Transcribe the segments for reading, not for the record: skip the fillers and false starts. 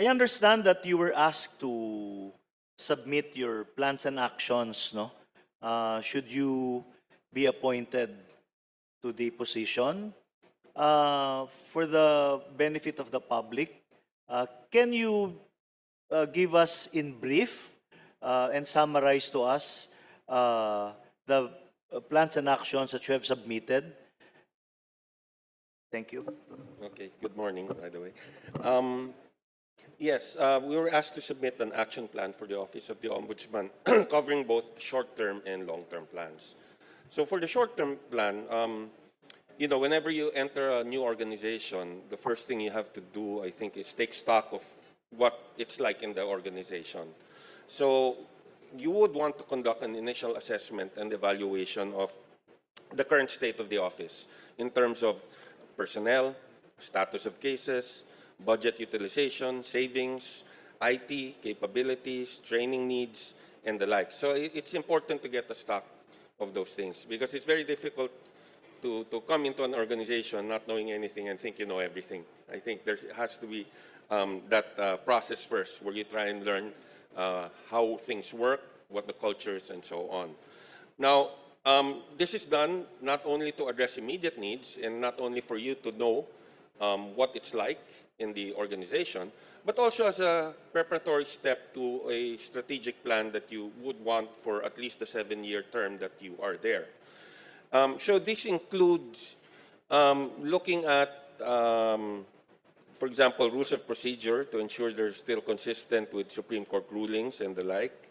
I understand that you were asked to submit your plans and actions, no? Should you be appointed to the position? For the benefit of the public, can you give us in brief and summarize to us the plans and actions that you have submitted? Thank you. Okay, good morning, by the way. Yes, we were asked to submit an action plan for the Office of the Ombudsman covering both short-term and long-term plans. So for the short-term plan, whenever you enter a new organization, the first thing you have to do, I think, is take stock of what it's like in the organization. So you would want to conduct an initial assessment and evaluation of the current state of the office in terms of personnel, status of cases, budget utilization, savings, IT capabilities, training needs, and the like. So it's important to get a stock of those things because it's very difficult to come into an organization not knowing anything and think you know everything. I think there has to be that process first where you try and learn how things work, what the culture is, and so on. Now, this is done not only to address immediate needs and not only for you to know what it's like in the organization, but also as a preparatory step to a strategic plan that you would want for at least the 7-year term that you are there. So this includes looking at, for example, rules of procedure to ensure they're still consistent with Supreme Court rulings and the like.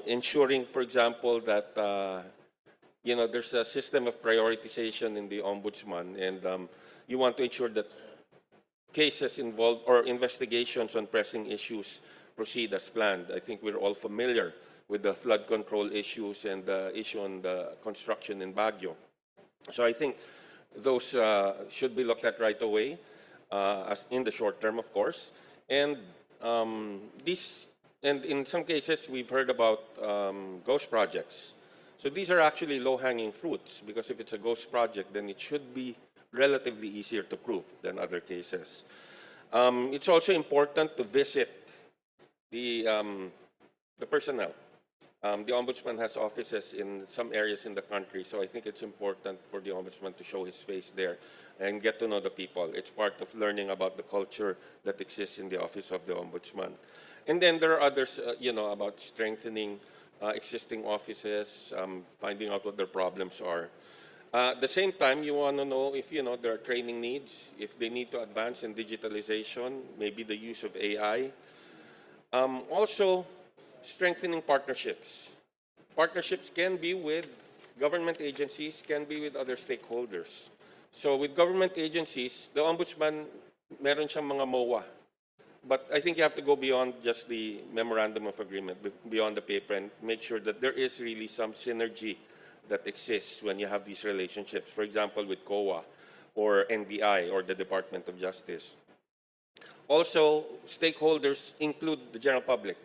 Ensuring, for example, that there's a system of prioritization in the ombudsman, and you want to ensure that cases involved or investigations on pressing issues proceed as planned. I think we're all familiar with the flood control issues and the issue on the construction in Baguio. So I think those should be looked at right away, as in the short term, of course. And and in some cases, we've heard about ghost projects. So these are actually low-hanging fruits because if it's a ghost project, then it should be relatively easier to prove than other cases. It's also important to visit the personnel. The Ombudsman has offices in some areas in the country, so I think it's important for the Ombudsman to show his face there and get to know the people. It's part of learning about the culture that exists in the Office of the Ombudsman. And then there are others, about strengthening existing offices, finding out what their problems are. At the same time, you want to know if, there are training needs, if they need to advance in digitalization, maybe the use of AI. Also, strengthening partnerships. Partnerships can be with government agencies, can be with other stakeholders. So with government agencies, the Ombudsman, meron siyang mga MOA. But I think you have to go beyond just the memorandum of agreement, beyond the paper, and make sure that there is really some synergy that exists when you have these relationships, for example, with COA or NBI or the Department of Justice. Also, stakeholders include the general public.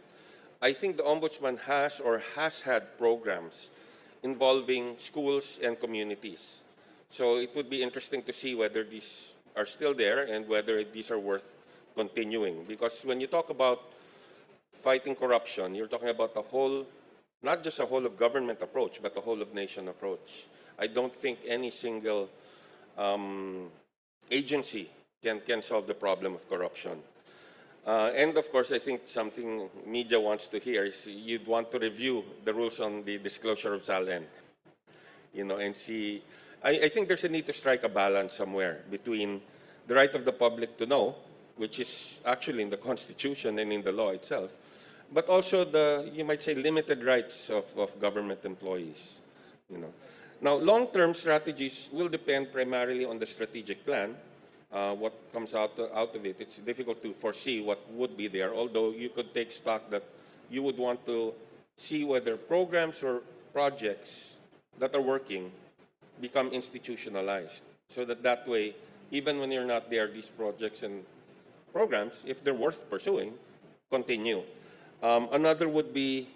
I think the Ombudsman has had programs involving schools and communities. So it would be interesting to see whether these are still there and whether these are worth continuing. Because when you talk about fighting corruption, you're talking about the whole, not just a whole of government approach, but a whole of nation approach. I don't think any single agency can solve the problem of corruption. And of course, I think something media wants to hear is you'd want to review the rules on the disclosure of SALN, and see. I think there's a need to strike a balance somewhere between the right of the public to know, which is actually in the Constitution and in the law itself, but also the, you might say, limited rights of government employees. Now, long-term strategies will depend primarily on the strategic plan. What comes out of it, it's difficult to foresee what would be there, although you could take stock that you would want to see whether programs or projects that are working become institutionalized, so that way, even when you're not there, these projects and programs, if they're worth pursuing, continue. Another would be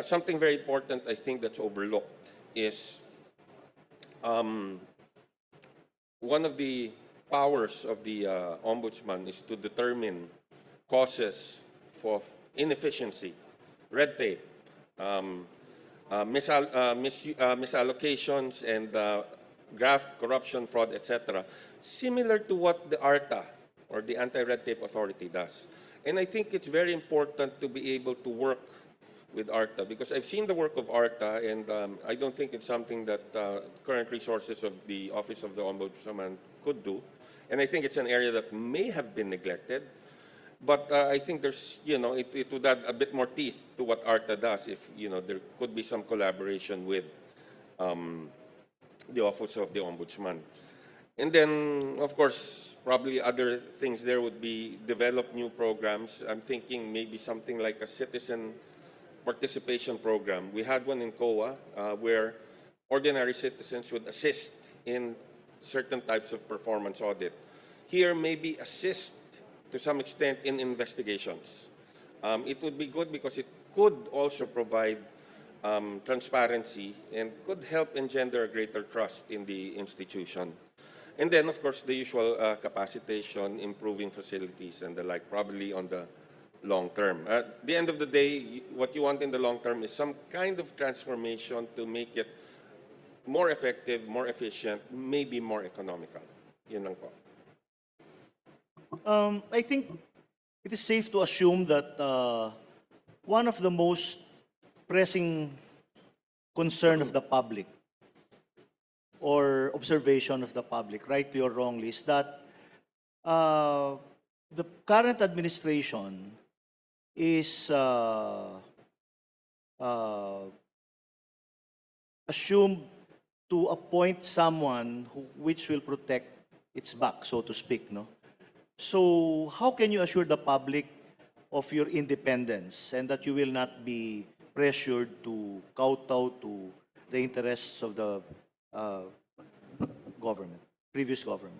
something very important, I think, that's overlooked is one of the powers of the ombudsman is to determine causes for inefficiency, red tape, um, misallocations, and graft, corruption, fraud, etc., similar to what the ARTA, or the Anti-Red Tape Authority, does. And I think it's very important to be able to work with ARTA, because I've seen the work of ARTA, and I don't think it's something that current resources of the Office of the Ombudsman could do. And I think it's an area that may have been neglected. But I think there's, it would add a bit more teeth to what ARTA does if, there could be some collaboration with the Office of the Ombudsman. And then, of course, probably other things there would be develop new programs. I'm thinking maybe something like a citizen participation program. We had one in COA where ordinary citizens would assist in certain types of performance audit. Here, maybe assist to some extent in investigations. It would be good because it could also provide transparency and could help engender a greater trust in the institution. And then, of course, the usual capacitation, improving facilities, and the like, probably on the long term. At the end of the day, what you want in the long term is some kind of transformation to make it more effective, more efficient, maybe more economical. Yun lang po. I think it is safe to assume that one of the most pressing concern of the public or observation of the public, rightly or wrongly, is that the current administration is assumed to appoint someone which will protect its back, so to speak, no? So how can you assure the public of your independence and that you will not be pressured to kowtow to the interests of the government, previous government?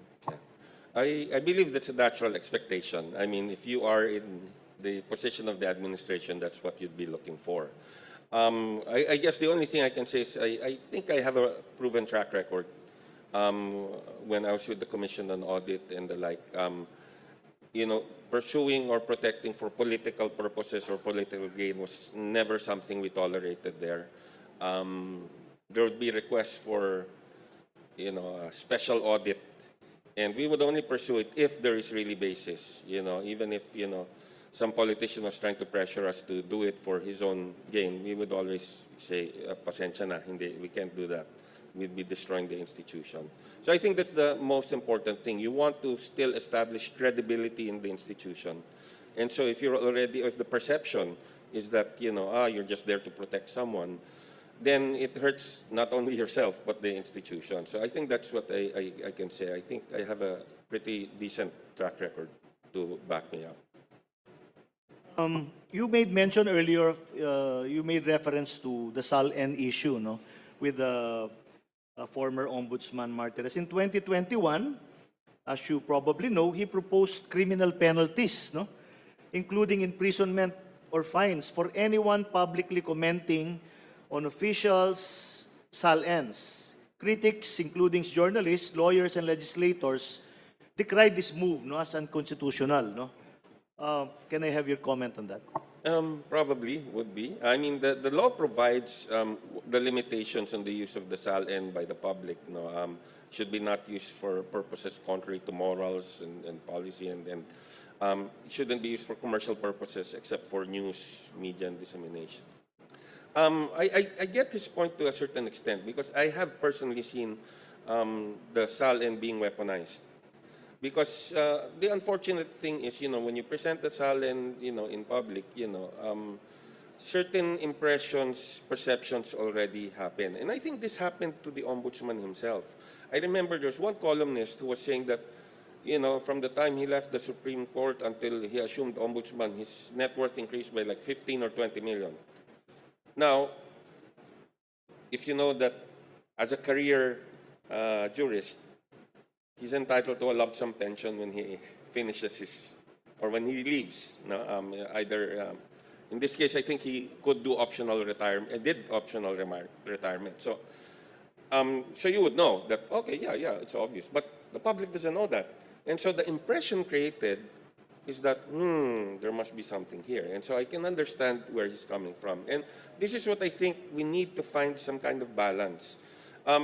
I believe that's a natural expectation. I mean, if you are in the position of the administration, that's what you'd be looking for. I guess the only thing I can say is I think I have a proven track record when I was with the Commission on Audit and the like. Pursuing or protecting for political purposes or political gain was never something we tolerated there. There would be requests for, a special audit, and we would only pursue it if there is really basis. Even if, some politician was trying to pressure us to do it for his own gain, we would always say, pasensya na, hindi, we can't do that. We'd be destroying the institution. So I think that's the most important thing. You want to still establish credibility in the institution. And so if if the perception is that, you're just there to protect someone, then it hurts not only yourself, but the institution. So I think that's what I can say. I think I have a pretty decent track record to back me up. You made mention earlier, you made reference to the SAL-N issue, no, with the former Ombudsman Martires. In 2021, as you probably know, he proposed criminal penalties, no, including imprisonment or fines for anyone publicly commenting on officials' SAL-Ns. Critics, including journalists, lawyers, and legislators, decried this move, no, as unconstitutional. No? Can I have your comment on that? Probably would be. I mean, the law provides the limitations on the use of the SAL-N by the public. Should be not used for purposes contrary to morals and policy, and shouldn't be used for commercial purposes except for news, media, and dissemination. I get his point to a certain extent because I have personally seen the SAL-N being weaponized. Because the unfortunate thing is, when you present the SAL-N, in public, certain impressions, perceptions already happen. And I think this happened to the Ombudsman himself. I remember there's one columnist who was saying that, from the time he left the Supreme Court until he assumed Ombudsman, his net worth increased by like 15 or 20 million. Now, if you know that as a career jurist, he's entitled to a lump sum pension when he finishes his, or when he leaves. In this case, I think he could do optional retirement, did optional retirement. So, so you would know that, okay, yeah, it's obvious. But the public doesn't know that. And so the impression created is that, there must be something here. And so I can understand where he's coming from. And this is what I think we need to find some kind of balance. I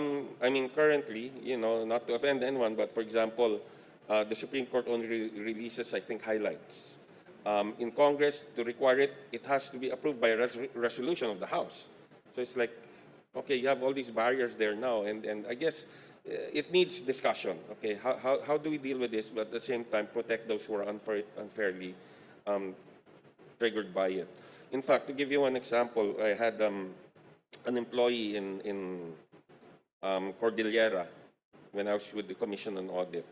mean, currently, not to offend anyone, but for example, the Supreme Court only releases, I think, highlights. In Congress, to require it, it has to be approved by a resolution of the House. So it's like, okay, you have all these barriers there now, and I guess it needs discussion. Okay, how do we deal with this, but at the same time protect those who are unfairly triggered by it? In fact, to give you one example, I had an employee in Cordillera when I was with the Commission on Audit.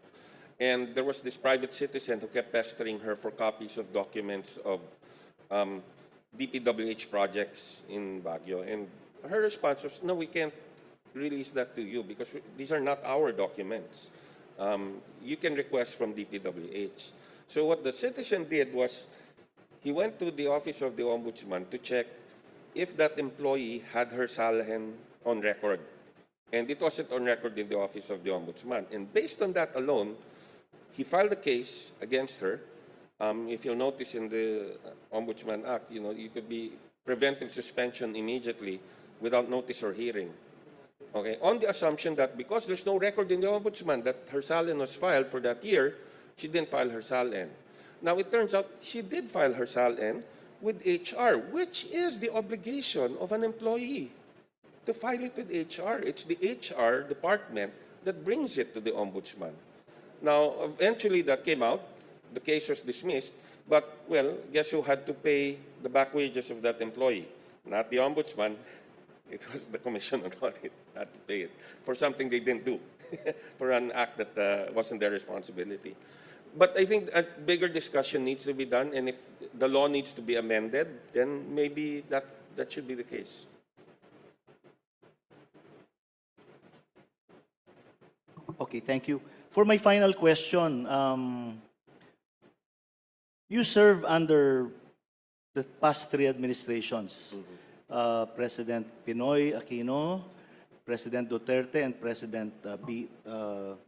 And there was this private citizen who kept pestering her for copies of documents of DPWH projects in Baguio. And her response was, no, we can't release that to you because these are not our documents. You can request from DPWH. So what the citizen did was he went to the office of the Ombudsman to check if that employee had her SALHN on record. And it wasn't on record in the office of the Ombudsman. And based on that alone, he filed a case against her. If you'll notice in the Ombudsman Act, you could be preventive suspension immediately without notice or hearing. Okay, on the assumption that because there's no record in the Ombudsman that her SALN was filed for that year, she didn't file her SALN. Now it turns out she did file her SALN with HR, which is the obligation of an employee to file it with HR. It's the HR department that brings it to the Ombudsman. Now, eventually that came out. The case was dismissed. But, well, guess who had to pay the back wages of that employee? Not the Ombudsman. It was the Commission on Audit had to pay it for something they didn't do, for an act that wasn't their responsibility. But I think a bigger discussion needs to be done, and if the law needs to be amended, then maybe that should be the case. Okay, thank you. For my final question, you serve under the past three administrations, President Pinoy Aquino, President Duterte, and President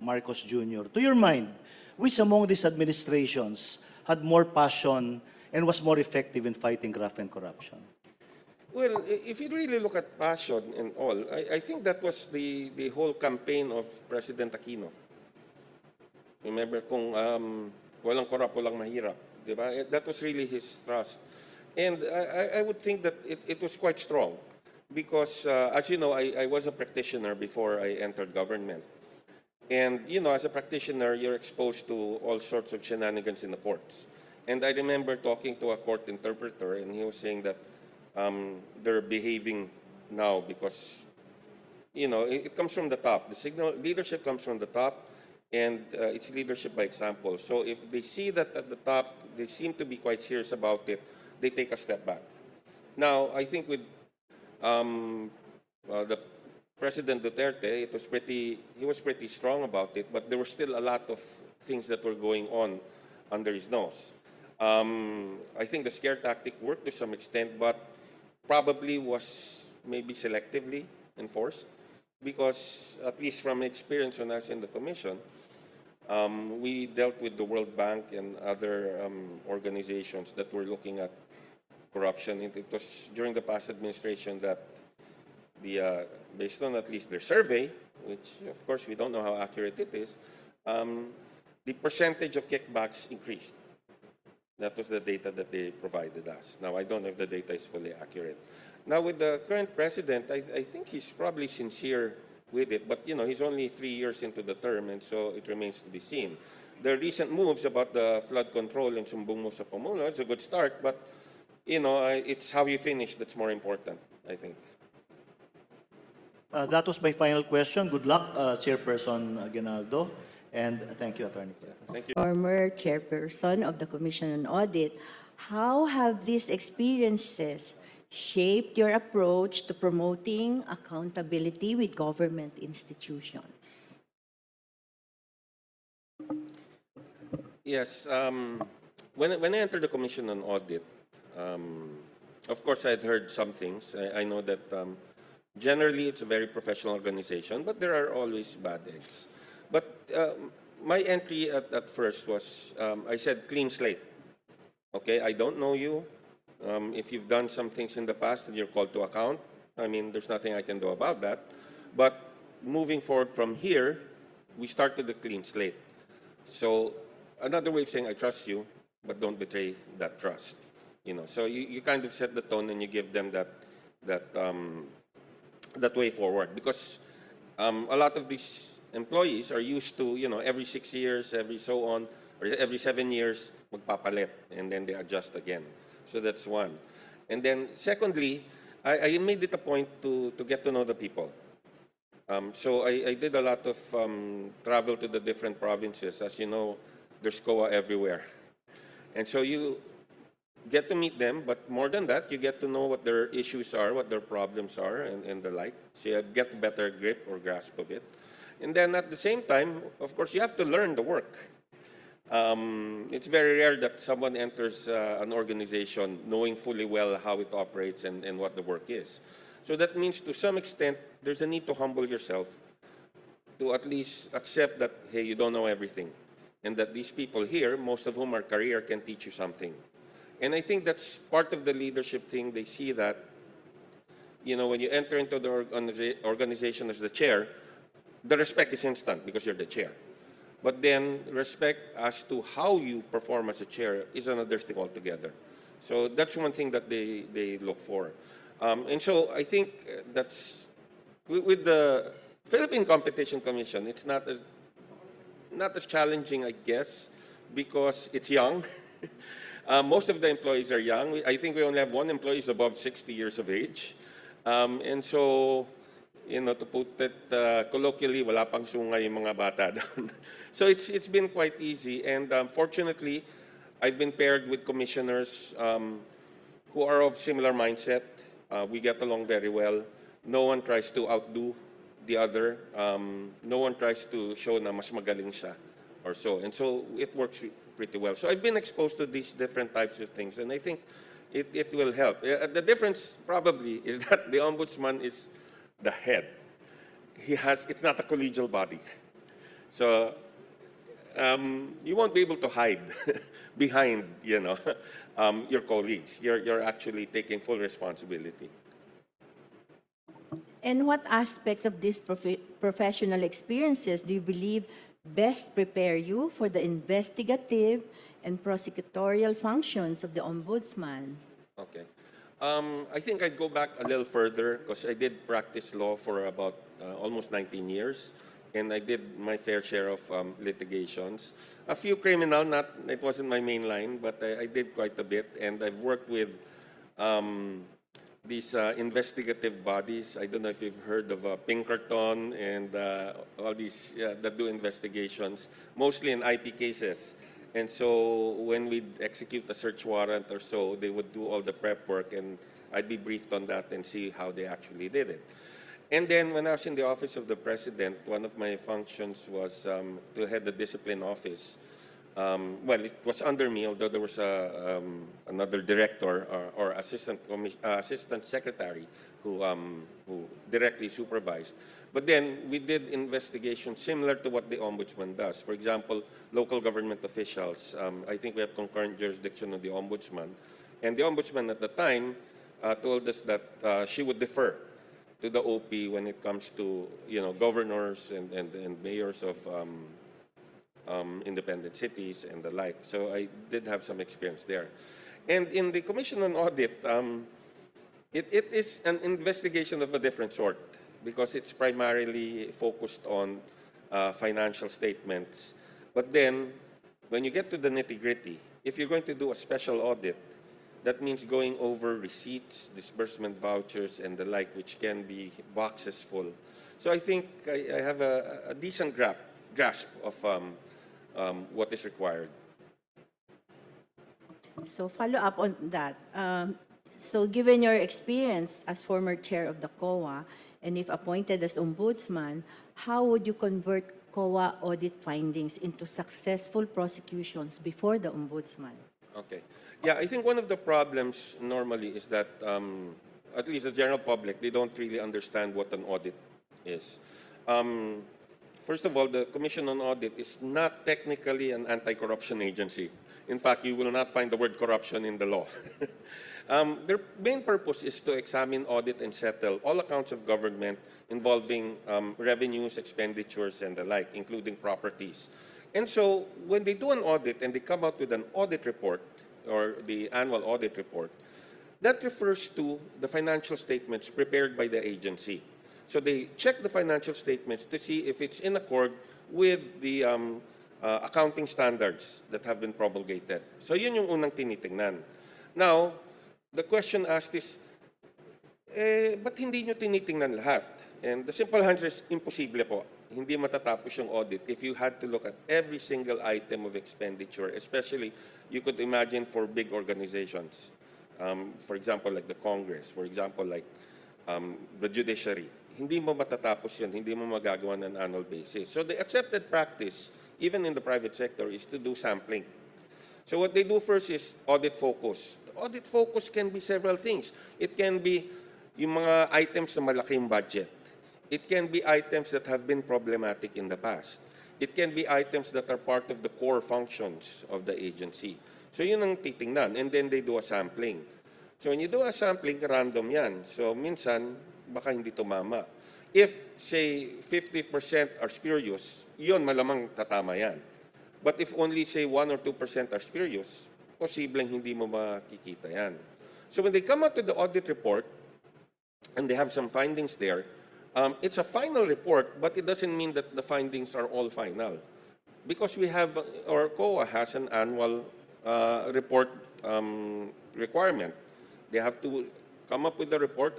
Marcos Jr. To your mind, which among these administrations had more passion and was more effective in fighting graft and corruption? Well, if you really look at passion and all, I think that was the whole campaign of President Aquino. Remember, kung walang korap, walang mahirap, di ba? That was really his thrust. And I would think that it was quite strong because, as you know, I was a practitioner before I entered government. And, as a practitioner, you're exposed to all sorts of shenanigans in the courts. And I remember talking to a court interpreter, and he was saying that they're behaving now because, it comes from the top. The leadership comes from the top, and it's leadership by example. So if they see that at the top, they seem to be quite serious about it, they take a step back. Now, I think with the President Duterte, he was pretty strong about it, but there were still a lot of things that were going on under his nose. I think the scare tactic worked to some extent, but probably was maybe selectively enforced because, at least from experience when I was in the commission, we dealt with the World Bank and other organizations that were looking at corruption. It was during the past administration that based on at least their survey, which of course we don't know how accurate it is, the percentage of kickbacks increased. That was the data that they provided us. Now, I don't know if the data is fully accurate. Now, with the current president, I think he's probably sincere with it, but, he's only 3 years into the term, and so it remains to be seen. The recent moves about the flood control in Sumbong sa Pamuno, it's a good start, but, it's how you finish that's more important, I think. That was my final question. Good luck, Chairperson Aguinaldo, and thank you, Attorney Cleves. Thank you. Former chairperson of the Commission on Audit, how have these experiences shaped your approach to promoting accountability with government institutions? Yes. When I entered the Commission on Audit, of course, I'd heard some things. I know that generally it's a very professional organization, but there are always bad eggs. But my entry at first was, I said, clean slate. Okay, I don't know you. If you've done some things in the past and you're called to account, I mean, there's nothing I can do about that. But moving forward from here, we start with a clean slate. So another way of saying I trust you, but don't betray that trust. So you kind of set the tone and you give them that that way forward, because a lot of these employees are used to, every 6 years, every so on, or every 7 years, magpapalit, and then they adjust again. So that's one. And then secondly, I made it a point to get to know the people. So I did a lot of travel to the different provinces. As you know, there's COA everywhere. And so you get to meet them, but more than that, you get to know what their issues are, what their problems are, and the like. So you get a better grip or grasp of it. And then at the same time, of course, you have to learn the work. It's very rare that someone enters an organization knowing fully well how it operates and what the work is. So that means to some extent, there's a need to humble yourself to at least accept that, hey, you don't know everything. And that these people here, most of whom are career, can teach you something. And I think that's part of the leadership thing. They see that, when you enter into the organization as the chair, the respect is instant because you're the chair. But then respect as to how you perform as a chair is another thing altogether. So that's one thing that they look for. And so I think that's, with the Philippine Competition Commission, it's not as challenging, I guess, because it's young. Most of the employees are young. I think we only have one employee who's above 60 years of age. And so, to put it colloquially, wala pang sungay yung mga bata doon. So it's been quite easy. And fortunately, I've been paired with commissioners who are of similar mindset. We get along very well. No one tries to outdo the other. No one tries to show na mas magaling siya or so. And so it works pretty well. So I've been exposed to these different types of things, and I think it will help. The difference probably is that the ombudsman is the head. It's not a collegial body. So you won't be able to hide behind, your colleagues. You're actually taking full responsibility. And what aspects of these professional experiences do you believe best prepare you for the investigative and prosecutorial functions of the ombudsman? Okay. I think I'd go back a little further because I did practice law for about almost 19 years, and I did my fair share of litigations. A few criminal, it wasn't my main line, but I did quite a bit, and I've worked with these investigative bodies. I don't know if you've heard of Pinkerton and all these that do investigations, mostly in IP cases. And so when we'd execute a search warrant or so, they would do all the prep work, and I'd be briefed on that and see how they actually did it. And then when I was in the office of the president, one of my functions was to head the discipline office. Well, it was under me, although there was another director or assistant secretary who directly supervised. But then we did investigations similar to what the ombudsman does. For example, local government officials. I think we have concurrent jurisdiction of the ombudsman. And the ombudsman at the time told us that she would defer to the OP when it comes to governors and mayors of independent cities and the like. So I did have some experience there. And in the Commission on Audit, it is an investigation of a different sort because it's primarily focused on financial statements. But then, when you get to the nitty-gritty, if you're going to do a special audit, that means going over receipts, disbursement vouchers, and the like, which can be boxes full. So I think I have a decent grasp of what is required. So follow up on that. So given your experience as former chair of the COA, and if appointed as ombudsman, how would you convert COA audit findings into successful prosecutions before the ombudsman? Okay. Yeah, I think one of the problems normally is that at least the general public, they don't really understand what an audit is. First of all, the Commission on Audit is not technically an anti-corruption agency. In fact, you will not find the word corruption in the law. Their main purpose is to examine, audit, and settle all accounts of government involving revenues, expenditures, and the like, including properties. And so when they do an audit and they come out with an audit report, or the annual audit report, that refers to the financial statements prepared by the agency. So they check the financial statements to see if it's in accord with the accounting standards that have been promulgated. So yun yung unang tinitingnan. Now, the question asked is, ba't hindi nyo tinitingnan lahat? And the simple answer is, imposible po. Hindi matatapos yung audit if you had to look at every single item of expenditure, especially you could imagine for big organizations. For example, like the Congress, for example, like the judiciary. Hindi mo matatapos yun, hindi mo magagawa on an annual basis. So the accepted practice, even in the private sector, is to do sampling. So what they do first is audit focus. Audit focus can be several things. It can be yung mga items na malaki yung budget. It can be items that have been problematic in the past. It can be items that are part of the core functions of the agency. So yun ang titingnan, and then they do a sampling. So when you do a sampling, random yan. So minsan, baka hindi tumama. If, say, 50% are spurious, yun malamang tatama yan. But if only, say, 1 or 2% are spurious, posibleng hindi mo makikita yan. So when they come out with the audit report, and they have some findings there, it's a final report, but it doesn't mean that the findings are all final. Because we have, or COA has an annual report requirement. They have to come up with the report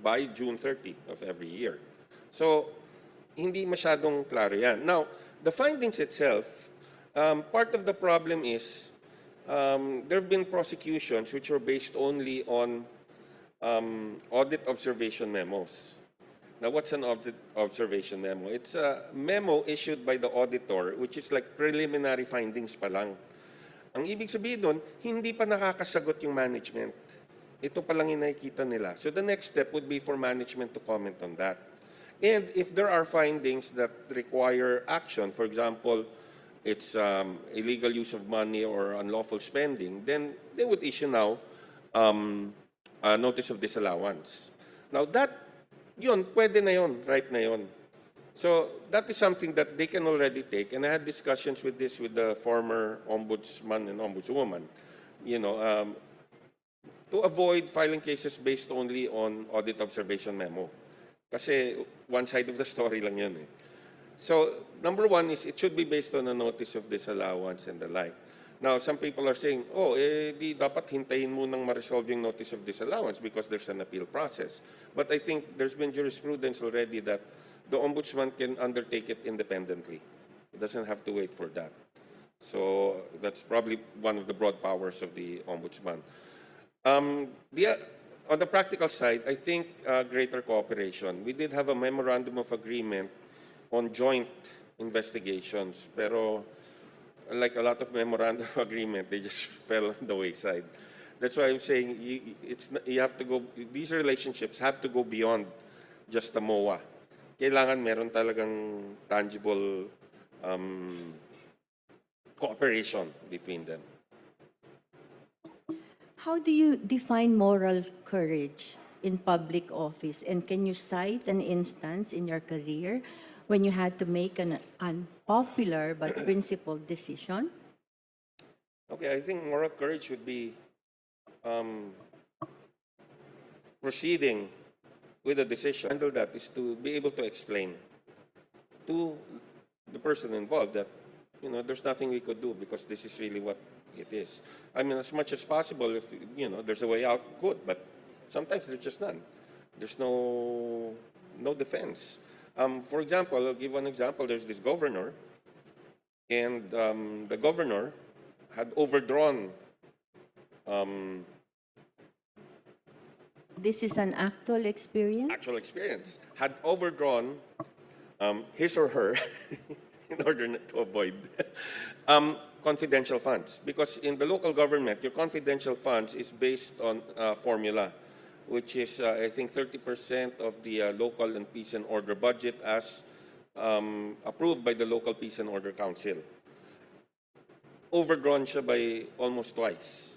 by June 30 of every year. So, hindi masyadong klaro yan. Now, the findings itself, part of the problem is there have been prosecutions which are based only on audit observation memos. Now, what's an audit observation memo? It's a memo issued by the auditor, which is like preliminary findings pa lang. Ang ibig sabihin nun, hindi pa nakakasagot yung management. Ito pa lang yung nakikita nila. So the next step would be for management to comment on that. And if there are findings that require action, for example, it's illegal use of money or unlawful spending, then they would issue now a notice of disallowance. Now that, yun, pwede na yun, right na yun. So that is something that they can already take. And I had discussions with this with the former ombudsman and ombudswoman, you know, to avoid filing cases based only on audit observation memo. Kasi one side of the story lang yun eh. So number one is it should be based on a notice of disallowance and the like. Now, some people are saying, oh, di dapat hintayin mo nang ma-resolve yung notice of disallowance because there's an appeal process. But I think there's been jurisprudence already that the ombudsman can undertake it independently. It doesn't have to wait for that. So that's probably one of the broad powers of the ombudsman. On the practical side, I think greater cooperation. We did have a memorandum of agreement on joint investigations, pero like a lot of memorandum of agreement, they just fell on the wayside. That's why I'm saying you have to go. These relationships have to go beyond just the MOA. Kailangan meron talagang tangible cooperation between them. How do you define moral courage in public office? And can you cite an instance in your career when you had to make an unpopular but principled decision? Okay, I think moral courage would be proceeding with a decision. Handle that is to be able to explain to the person involved that, you know, there's nothing we could do because this is really what it is. I mean, as much as possible, if, you know, there's a way out, good, but sometimes there's just none. There's no defense. For example, I'll give one example. There's this governor, and the governor had overdrawn. This is an actual experience? Actual experience. Had overdrawn his or her in order to avoid confidential funds. Because in the local government, your confidential funds is based on a formula, which is, I think, 30% of the local and peace and order budget as, approved by the local peace and order council. overgrown siya by almost twice.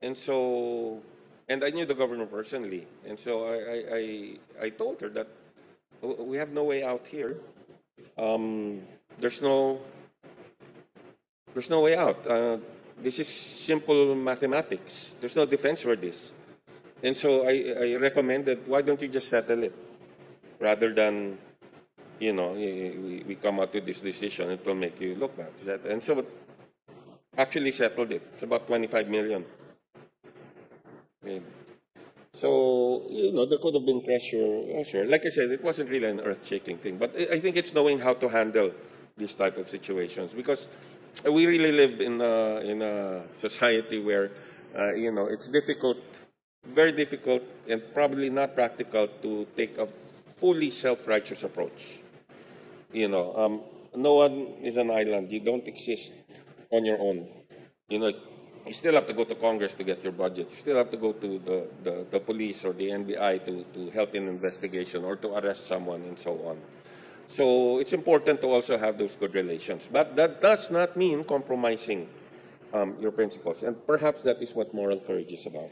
And so, and I knew the governor personally. And so I told her that we have no way out here. There's no way out. This is simple mathematics. There's no defense for this. And so I recommended, why don't you just settle it? Rather than, you know, we come out with this decision, it will make you look bad. And so actually settled it. It's about 25 million. Okay. So, you know, there could have been pressure. Sure. Like I said, it wasn't really an earth-shaking thing. But I think it's knowing how to handle these type of situations. Because we really live in a society where, you know, it's difficult, very difficult, and probably not practical to take a fully self-righteous approach. You know, no one is an island. You don't exist on your own. You know, you still have to go to Congress to get your budget. You still have to go to the police or the NBI to help in investigation or to arrest someone and so on. So it's important to also have those good relations. But that does not mean compromising your principles. And perhaps that is what moral courage is about.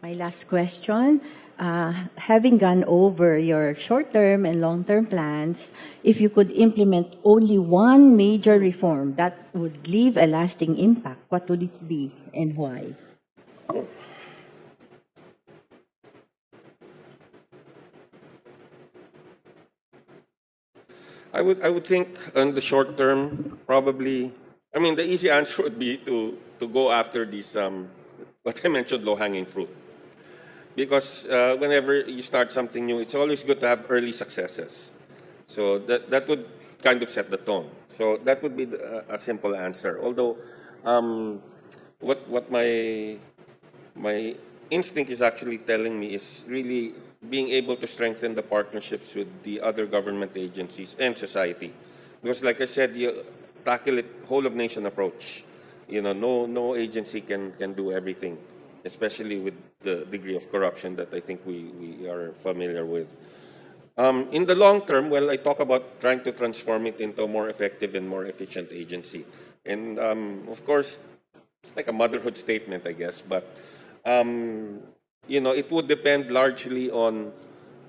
My last question, having gone over your short-term and long-term plans, if you could implement only one major reform that would leave a lasting impact, what would it be and why? I would think in the short term, probably, I mean, the easy answer would be to go after these, what I mentioned, low-hanging fruit. Because whenever you start something new, it's always good to have early successes. So that would kind of set the tone. So that would be a simple answer. Although, what my instinct is actually telling me is really being able to strengthen the partnerships with the other government agencies and society. Because like I said, you tackle it whole of nation approach. You know, no agency can do everything, especially with the degree of corruption that I think we are familiar with. In the long term, well, I talk about trying to transform it into a more effective and more efficient agency. And of course, it's like a motherhood statement, I guess, but you know, it would depend largely on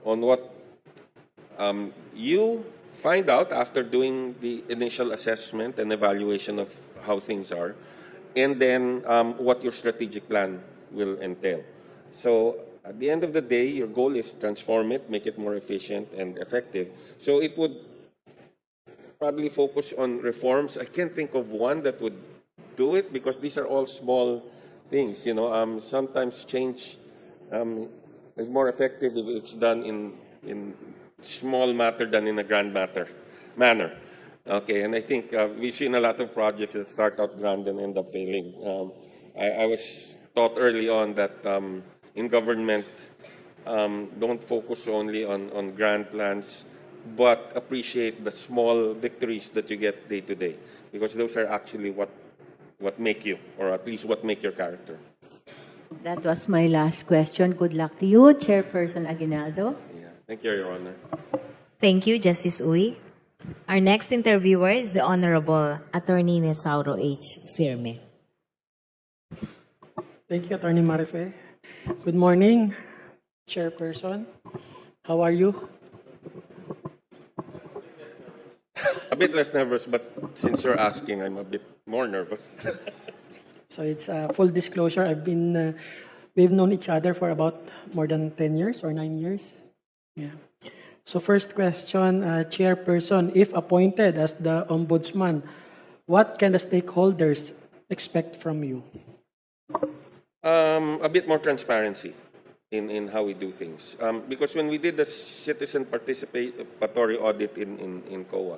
what you find out after doing the initial assessment and evaluation of how things are, and then what your strategic plan will entail. So at the end of the day, your goal is transform it, make it more efficient and effective. So it would probably focus on reforms. I can't think of one that would do it because these are all small things. You know, sometimes change is more effective if it's done in small matter than in a grand manner. Okay, and I think we've seen a lot of projects that start out grand and end up failing. I was taught early on that in government, don't focus only on grand plans, but appreciate the small victories that you get day to day, because those are actually what make you, or at least what make your character. That was my last question. Good luck to you, Chairperson Aguinaldo. Yeah. Thank you, Your Honor. Thank you, Justice Uy. Our next interviewer is the Honorable Attorney Nesauro H. Firme. Thank you, Attorney Marife. Good morning, Chairperson. How are you? A bit less nervous, but since you're asking, I'm a bit more nervous. So it's full disclosure. We've known each other for about more than 10 years or 9 years. Yeah. So first question, Chairperson, if appointed as the Ombudsman, what can the stakeholders expect from you? A bit more transparency in how we do things. Because when we did the citizen participatory audit in COA,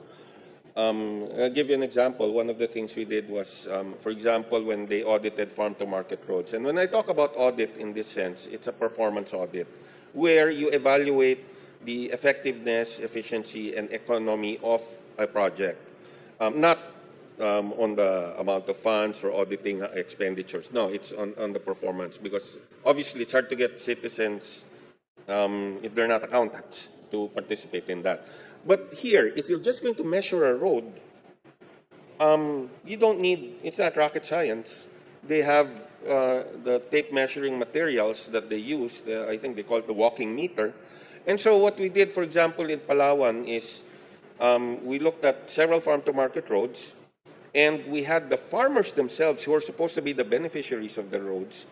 I'll give you an example. One of the things we did was, for example, when they audited farm-to-market roads. And when I talk about audit in this sense, it's a performance audit, where you evaluate the effectiveness, efficiency, and economy of a project. Not on the amount of funds or auditing expenditures. No, it's on the performance, because obviously it's hard to get citizens, if they're not accountants, to participate in that. But here, if you're just going to measure a road, you don't need, it's not rocket science. They have the tape measuring materials that they use. I think they call it the walking meter. And so what we did, for example, in Palawan is we looked at several farm-to-market roads, and we had the farmers themselves, who are supposed to be the beneficiaries of the roads,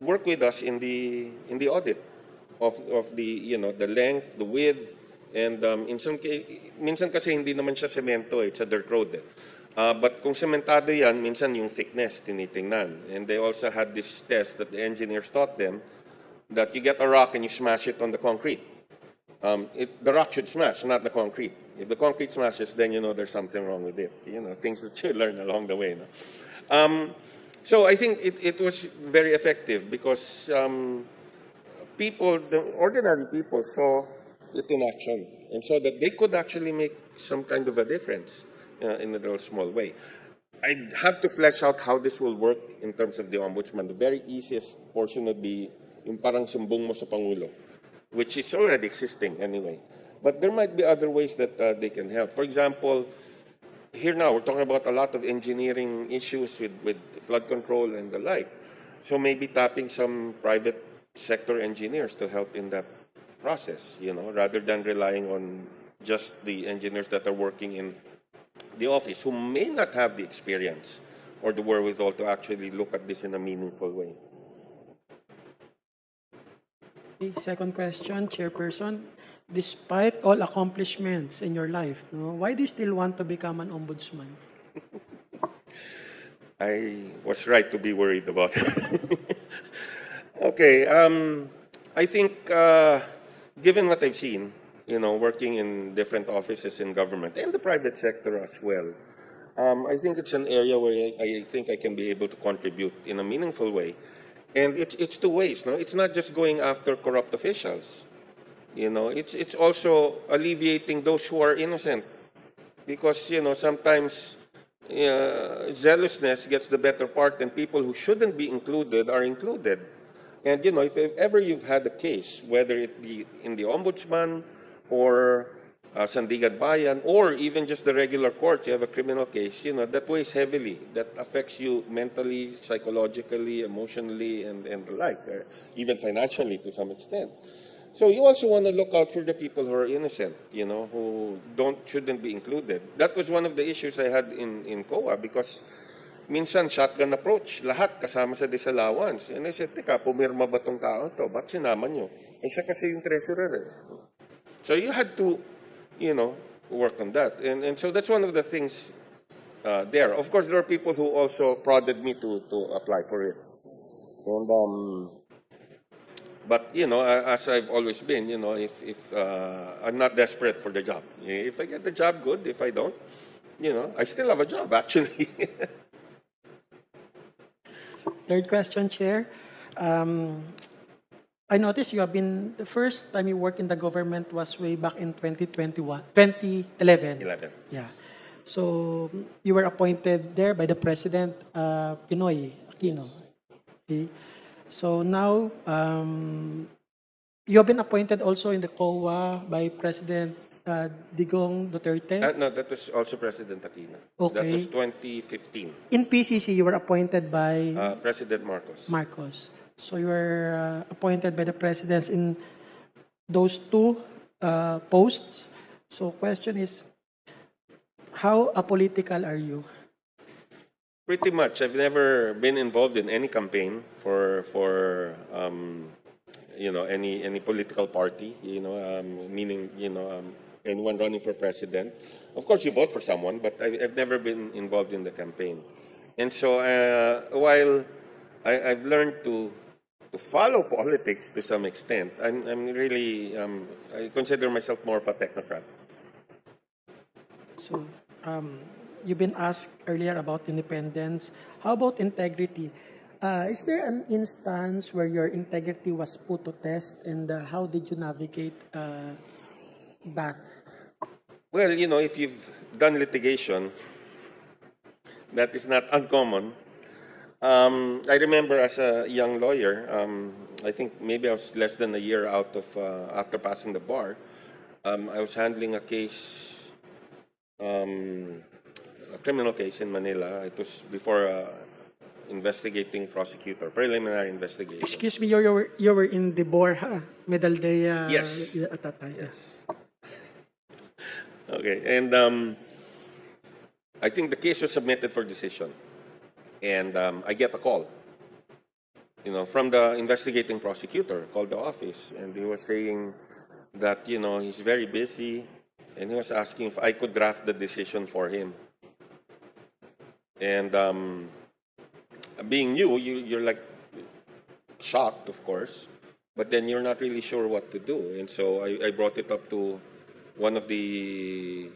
work with us in the audit of the the length, the width, and in some case, minsan kasi hindi naman siya semento, it's a dirt road. But kung sementado yan, minsan yung thickness tinitingnan. And they also had this test that the engineers taught them, that you get a rock and you smash it on the concrete. The rock should smash, not the concrete. If the concrete smashes, then you know there's something wrong with it. Things that you learn along the way. No? So I think it was very effective because people, the ordinary people, saw it in action and saw that they could actually make some kind of a difference in a little small way. I have to flesh out how this will work in terms of the ombudsman. The very easiest portion would be yung parang sumbong mo sa Pangulo, which is already existing anyway. But there might be other ways that they can help. For example, here now we're talking about a lot of engineering issues with flood control and the like. So maybe tapping some private sector engineers to help in that process, rather than relying on just the engineers that are working in the office, who may not have the experience or the wherewithal to actually look at this in a meaningful way. Okay, second question, Chairperson. Despite all accomplishments in your life, why do you still want to become an ombudsman? I was right to be worried about it. Okay, I think given what I've seen, working in different offices in government and the private sector as well, I think it's an area where I think I can be able to contribute in a meaningful way. And it's two ways, no? It's not just going after corrupt officials. It's also alleviating those who are innocent. Because, sometimes zealousness gets the better part, and people who shouldn't be included are included. And, if ever you've had a case, whether it be in the ombudsman or Sandigan Bayan, or even just the regular court, you have a criminal case, that weighs heavily. That affects you mentally, psychologically, emotionally, and the like, even financially to some extent. So you also want to look out for the people who are innocent, who shouldn't be included. That was one of the issues I had in COA, because minsan shotgun approach, lahat kasama sa disallowance. And I said, teka, pumirma ba tong tao to? Ba't sinama nyo? Isa kasi yung treasurer. So you had to, work on that. And so that's one of the things there. Of course, there are people who also prodded me to apply for it. And but as I've always been, if I'm not desperate for the job. If I get the job, good. If I don't, I still have a job actually. Third question, Chair. I noticed you have been, the first time you worked in the government was way back in 2011. Yeah. So you were appointed there by the President, Pinoy Aquino. Okay. So now, you have been appointed also in the COA by President Digong Duterte. No, that was also President Aquino. Okay. That was 2015. In PCC, you were appointed by President Marcos. Marcos. So you were appointed by the presidents in those two posts. So question is, how apolitical are you? Pretty much. I've never been involved in any campaign for any political party. Meaning anyone running for president. Of course, you vote for someone, but I've never been involved in the campaign. And so, while I've learned to follow politics to some extent, I'm really I consider myself more of a technocrat. So, you've been asked earlier about independence. How about integrity? Is there an instance where your integrity was put to test, and how did you navigate that? Well, if you've done litigation, that is not uncommon. I remember as a young lawyer, I think maybe I was less than a year out of after passing the bar. I was handling a case a criminal case in Manila. It was before investigating prosecutor, preliminary investigation. Excuse me, you were in the Borja Medaldea Yes. at that time. Yes. Okay, and I think the case was submitted for decision, and I get a call, from the investigating prosecutor, called the office, and he was saying that, he's very busy, and he was asking if I could draft the decision for him. And being new, you're like shocked, of course, but then you're not really sure what to do. And so I brought it up to one of the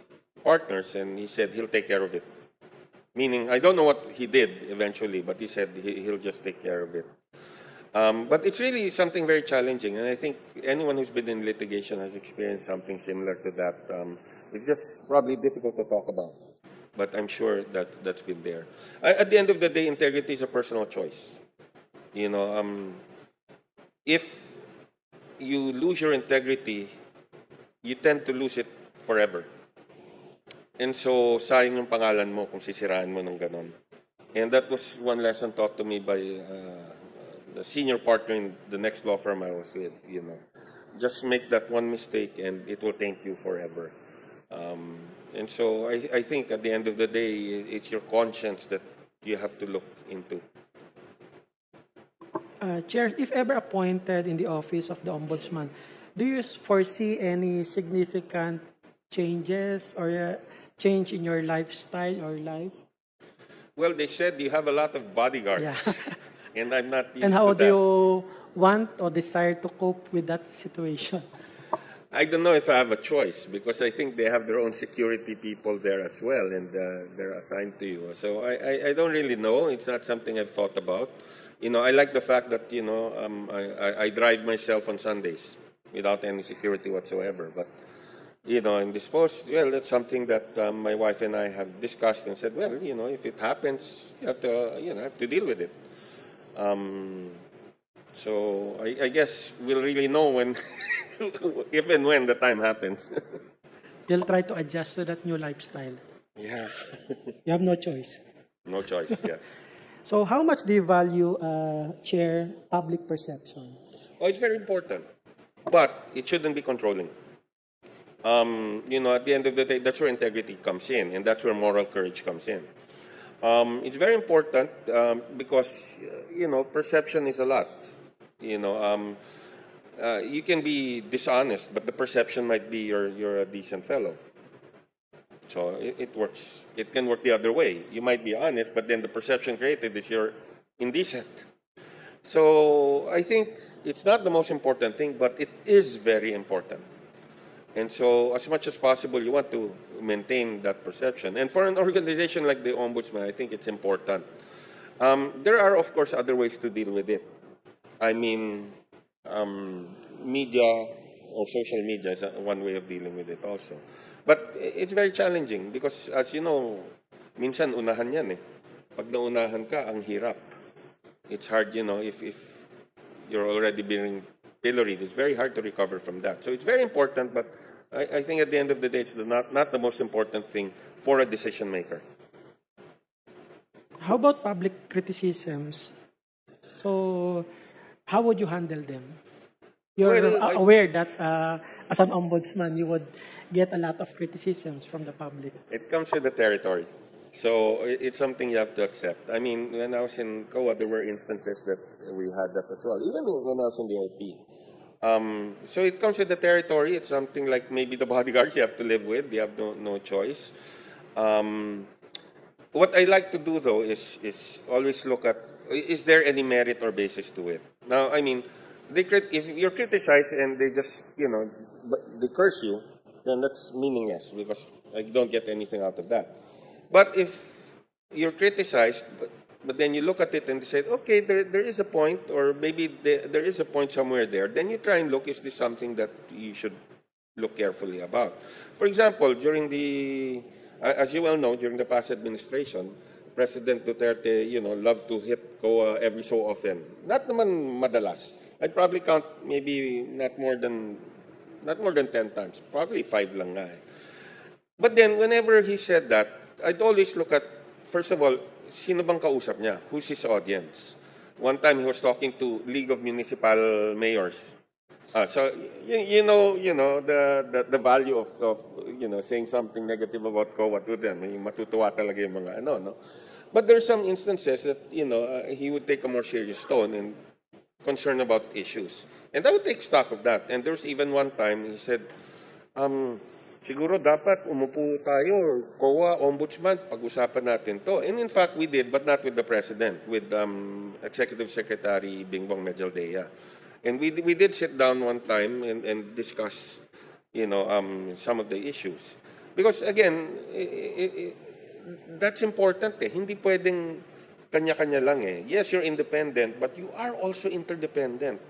partners, and he said he'll take care of it. Meaning, I don't know what he did eventually, but he said he'll just take care of it. But it's really something very challenging, and I think anyone who's been in litigation has experienced something similar to that. It's just probably difficult to talk about, but I'm sure that that's been there. At the end of the day, integrity is a personal choice. If you lose your integrity, you tend to lose it forever. And so, sayang yung pangalan mo kung sisiraan mo ng ganon. And that was one lesson taught to me by the senior partner in the next law firm I was with. Just make that one mistake and it will taint you forever. And so I think at the end of the day, it's your conscience that you have to look into. Chair, if ever appointed in the office of the Ombudsman, do you foresee any significant changes or change in your lifestyle or life? Well, they said you have a lot of bodyguards. Yeah. And I'm not used And how to do that. you want or desire to cope with that situation? I don't know if I have a choice because I think they have their own security people there as well, and they're assigned to you. So I don't really know. It's not something I've thought about. I like the fact that I drive myself on Sundays without any security whatsoever. But in this post, well, that's something that my wife and I have discussed and said, well, if it happens, you have to deal with it. So I guess we'll really know when, if and when the time happens. You'll try to adjust to that new lifestyle. Yeah. You have no choice. No choice, yeah. So how much do you value, Chair, public perception? Oh, it's very important. But it shouldn't be controlling. At the end of the day, that's where integrity comes in, and that's where moral courage comes in. It's very important because, perception is a lot. You can be dishonest, but the perception might be you're a decent fellow. So it works. It can work the other way. You might be honest, but then the perception created is you're indecent. So I think it's not the most important thing, but it is very important. And so as much as possible, you want to maintain that perception. And for an organization like the Ombudsman, I think it's important. There are, of course, other ways to deal with it. I mean, media or social media is one way of dealing with it also. But it's very challenging because, as you know, minsan unahan yan eh. Pag naunahan ka, ang hirap. It's hard, if you're already being pilloried, it's very hard to recover from that. So it's very important, but I think at the end of the day, it's not the most important thing for a decision maker. How about public criticisms? So how would you handle them? You're Well, aware that as an ombudsman, you would get a lot of criticisms from the public. It comes with the territory. So it's something you have to accept. I mean, when I was in COA, there were instances that we had that as well, even when I was in the OP. So it comes with the territory. It's something like maybe the bodyguards you have to live with. You have no choice. What I like to do, though, is always look at, is there any merit or basis to it? Now, I mean, if you're criticized and they just, they curse you, then that's meaningless because I don't get anything out of that. But if you're criticized, but then you look at it and say, okay, there is a point, or maybe there is a point somewhere there, then you try and look, is this something that you should look carefully about? For example, as you well know, during the past administration, President Duterte, loved to hit COA every so often. Not naman madalas. I'd probably count maybe not more than 10 times. Probably 5 lang nga eh. But then, whenever he said that, I'd always look at, first of all, sino bang kausap niya? Who's his audience? One time he was talking to League of Municipal Mayors. So you know the value of saying something negative about COA to them. Matutuwa talaga yung mga ano, no? But there are some instances that he would take a more serious tone and concern about issues, and I would take stock of that. And there was even one time he said, siguro dapat umupo tayo, COA, Ombudsman, pag-usapan natin to. And in fact, we did, but not with the President, with Executive Secretary Bingbong Medjaldea. And we did sit down one time and discuss, some of the issues. Because again, that's important eh. Hindi pwedeng kanya-kanya lang eh. Yes, you're independent, but you are also interdependent.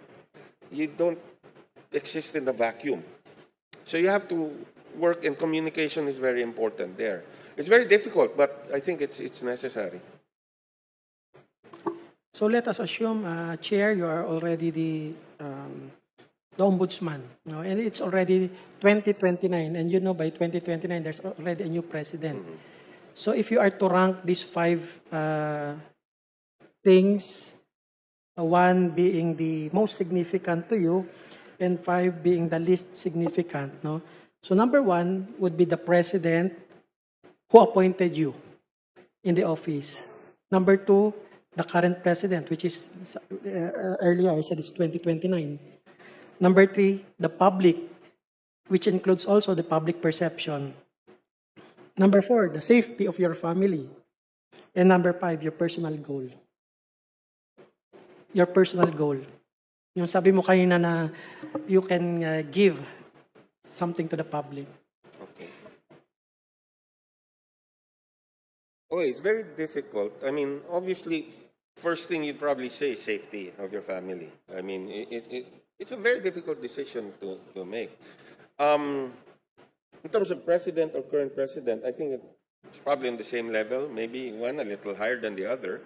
You don't exist in a vacuum. So you have to work, and communication is very important there. It's very difficult, but I think it's necessary. So let us assume, Chair, you are already the Ombudsman, and it's already 2029, and by 2029 there's already a new president. So if you are to rank these 5 things, 1 being the most significant to you, and 5 being the least significant, So number 1 would be the president who appointed you in the office. Number 2, the current president, which is earlier I said it's 2029. Number 3, the public, which includes also the public perception. Number 4, the safety of your family. And number 5, your personal goal. Your personal goal. Yung sabi mo kanina na you can give something to the public. Okay. Oh, it's very difficult. I mean, obviously, first thing you'd probably say is safety of your family. I mean, it's a very difficult decision to make. In terms of president or current president, I think it's probably on the same level, maybe one a little higher than the other.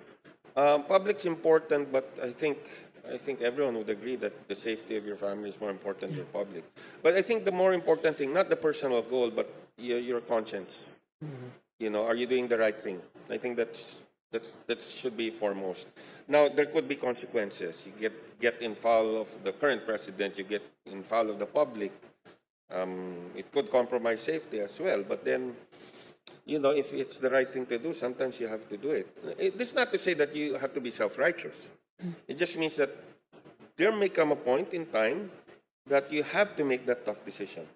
Public's important, but I think everyone would agree that the safety of your family is more important than public. But I think the more important thing, not the personal goal, but your conscience. Are you doing the right thing? I think that should be foremost. Now, there could be consequences. You get in foul of the current president, you get in foul of the public. It could compromise safety as well. But then, if it's the right thing to do, sometimes you have to do it. This is not to say that you have to be self-righteous. It just means that there may come a point in time that you have to make that tough decision.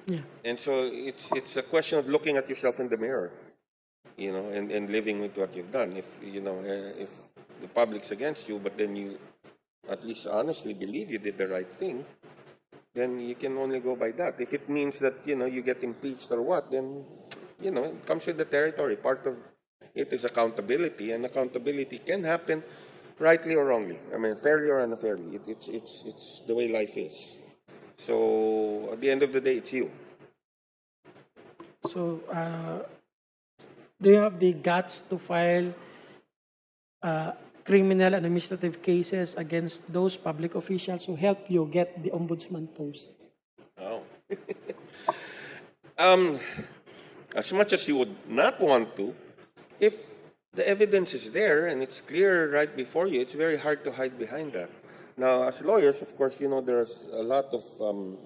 Yeah. And so it's a question of looking at yourself in the mirror, and living with what you've done. If the public's against you, but then you at least honestly believe you did the right thing, then you can only go by that. If it means that, you get impeached or what, then, it comes with the territory. Part of it is accountability, and accountability can happen rightly or wrongly. I mean, fairly or unfairly. It's the way life is. So at the end of the day, it's you. So, do you have the guts to file criminal and administrative cases against those public officials who help you get the ombudsman post? Oh. As much as you would not want to, if the evidence is there and it's clear right before you, it's very hard to hide behind that. Now, as lawyers, of course, there's a lot of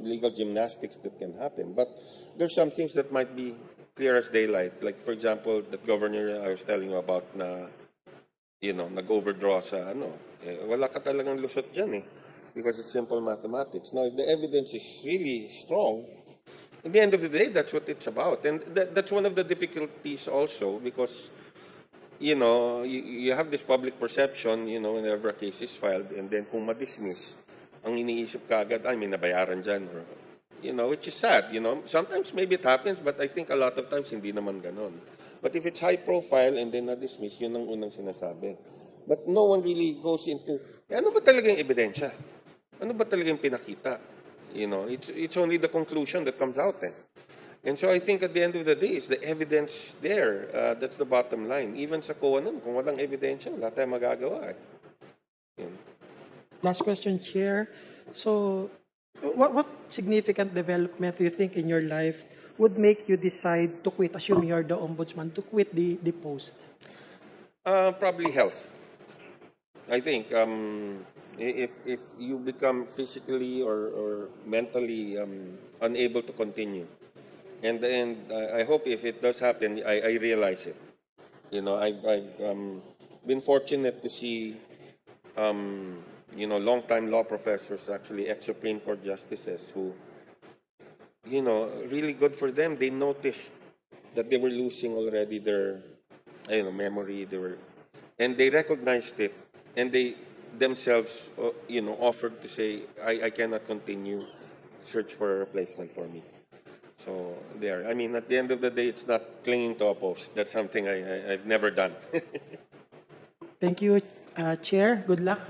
legal gymnastics that can happen, but there's some things that might be clear as daylight. Like, for example, the governor I was telling you about na, nag-overdraw sa wala ka talagang lusot dyan eh, because it's simple mathematics. Now, if the evidence is really strong, at the end of the day, that's what it's about. And that's one of the difficulties also, because you have this public perception, whenever a case is filed, and then kung ma-dismiss, ang iniisip ka agad, ay, may nabayaran dyan, or, which is sad, Sometimes maybe it happens, but I think a lot of times hindi naman ganon. But if it's high profile and then na-dismiss, yun ang unang sinasabi. But no one really goes into, ano ba talaga yung ebidensya? Ano ba talaga yung pinakita? It's only the conclusion that comes out then. And so I think at the end of the day, it's the evidence there. That's the bottom line. Even sa COA naman, kung walang ebidensya, wala tayong magagawa. Last question, Chair. So, what significant development do you think in your life would make you decide to quit, assuming you're the ombudsman, to quit the post? Probably health. I think if you become physically or mentally unable to continue, and I hope if it does happen, I realize it. You know, I've been fortunate to see long-time law professors, actually ex-Supreme Court justices, who, really good for them. They noticed that they were losing already their, memory. And they recognized it, and they themselves, offered to say, I cannot continue. Search for a replacement for me. So there. I mean, at the end of the day, it's not clinging to a post. That's something I've never done. Thank you, Chair. Good luck.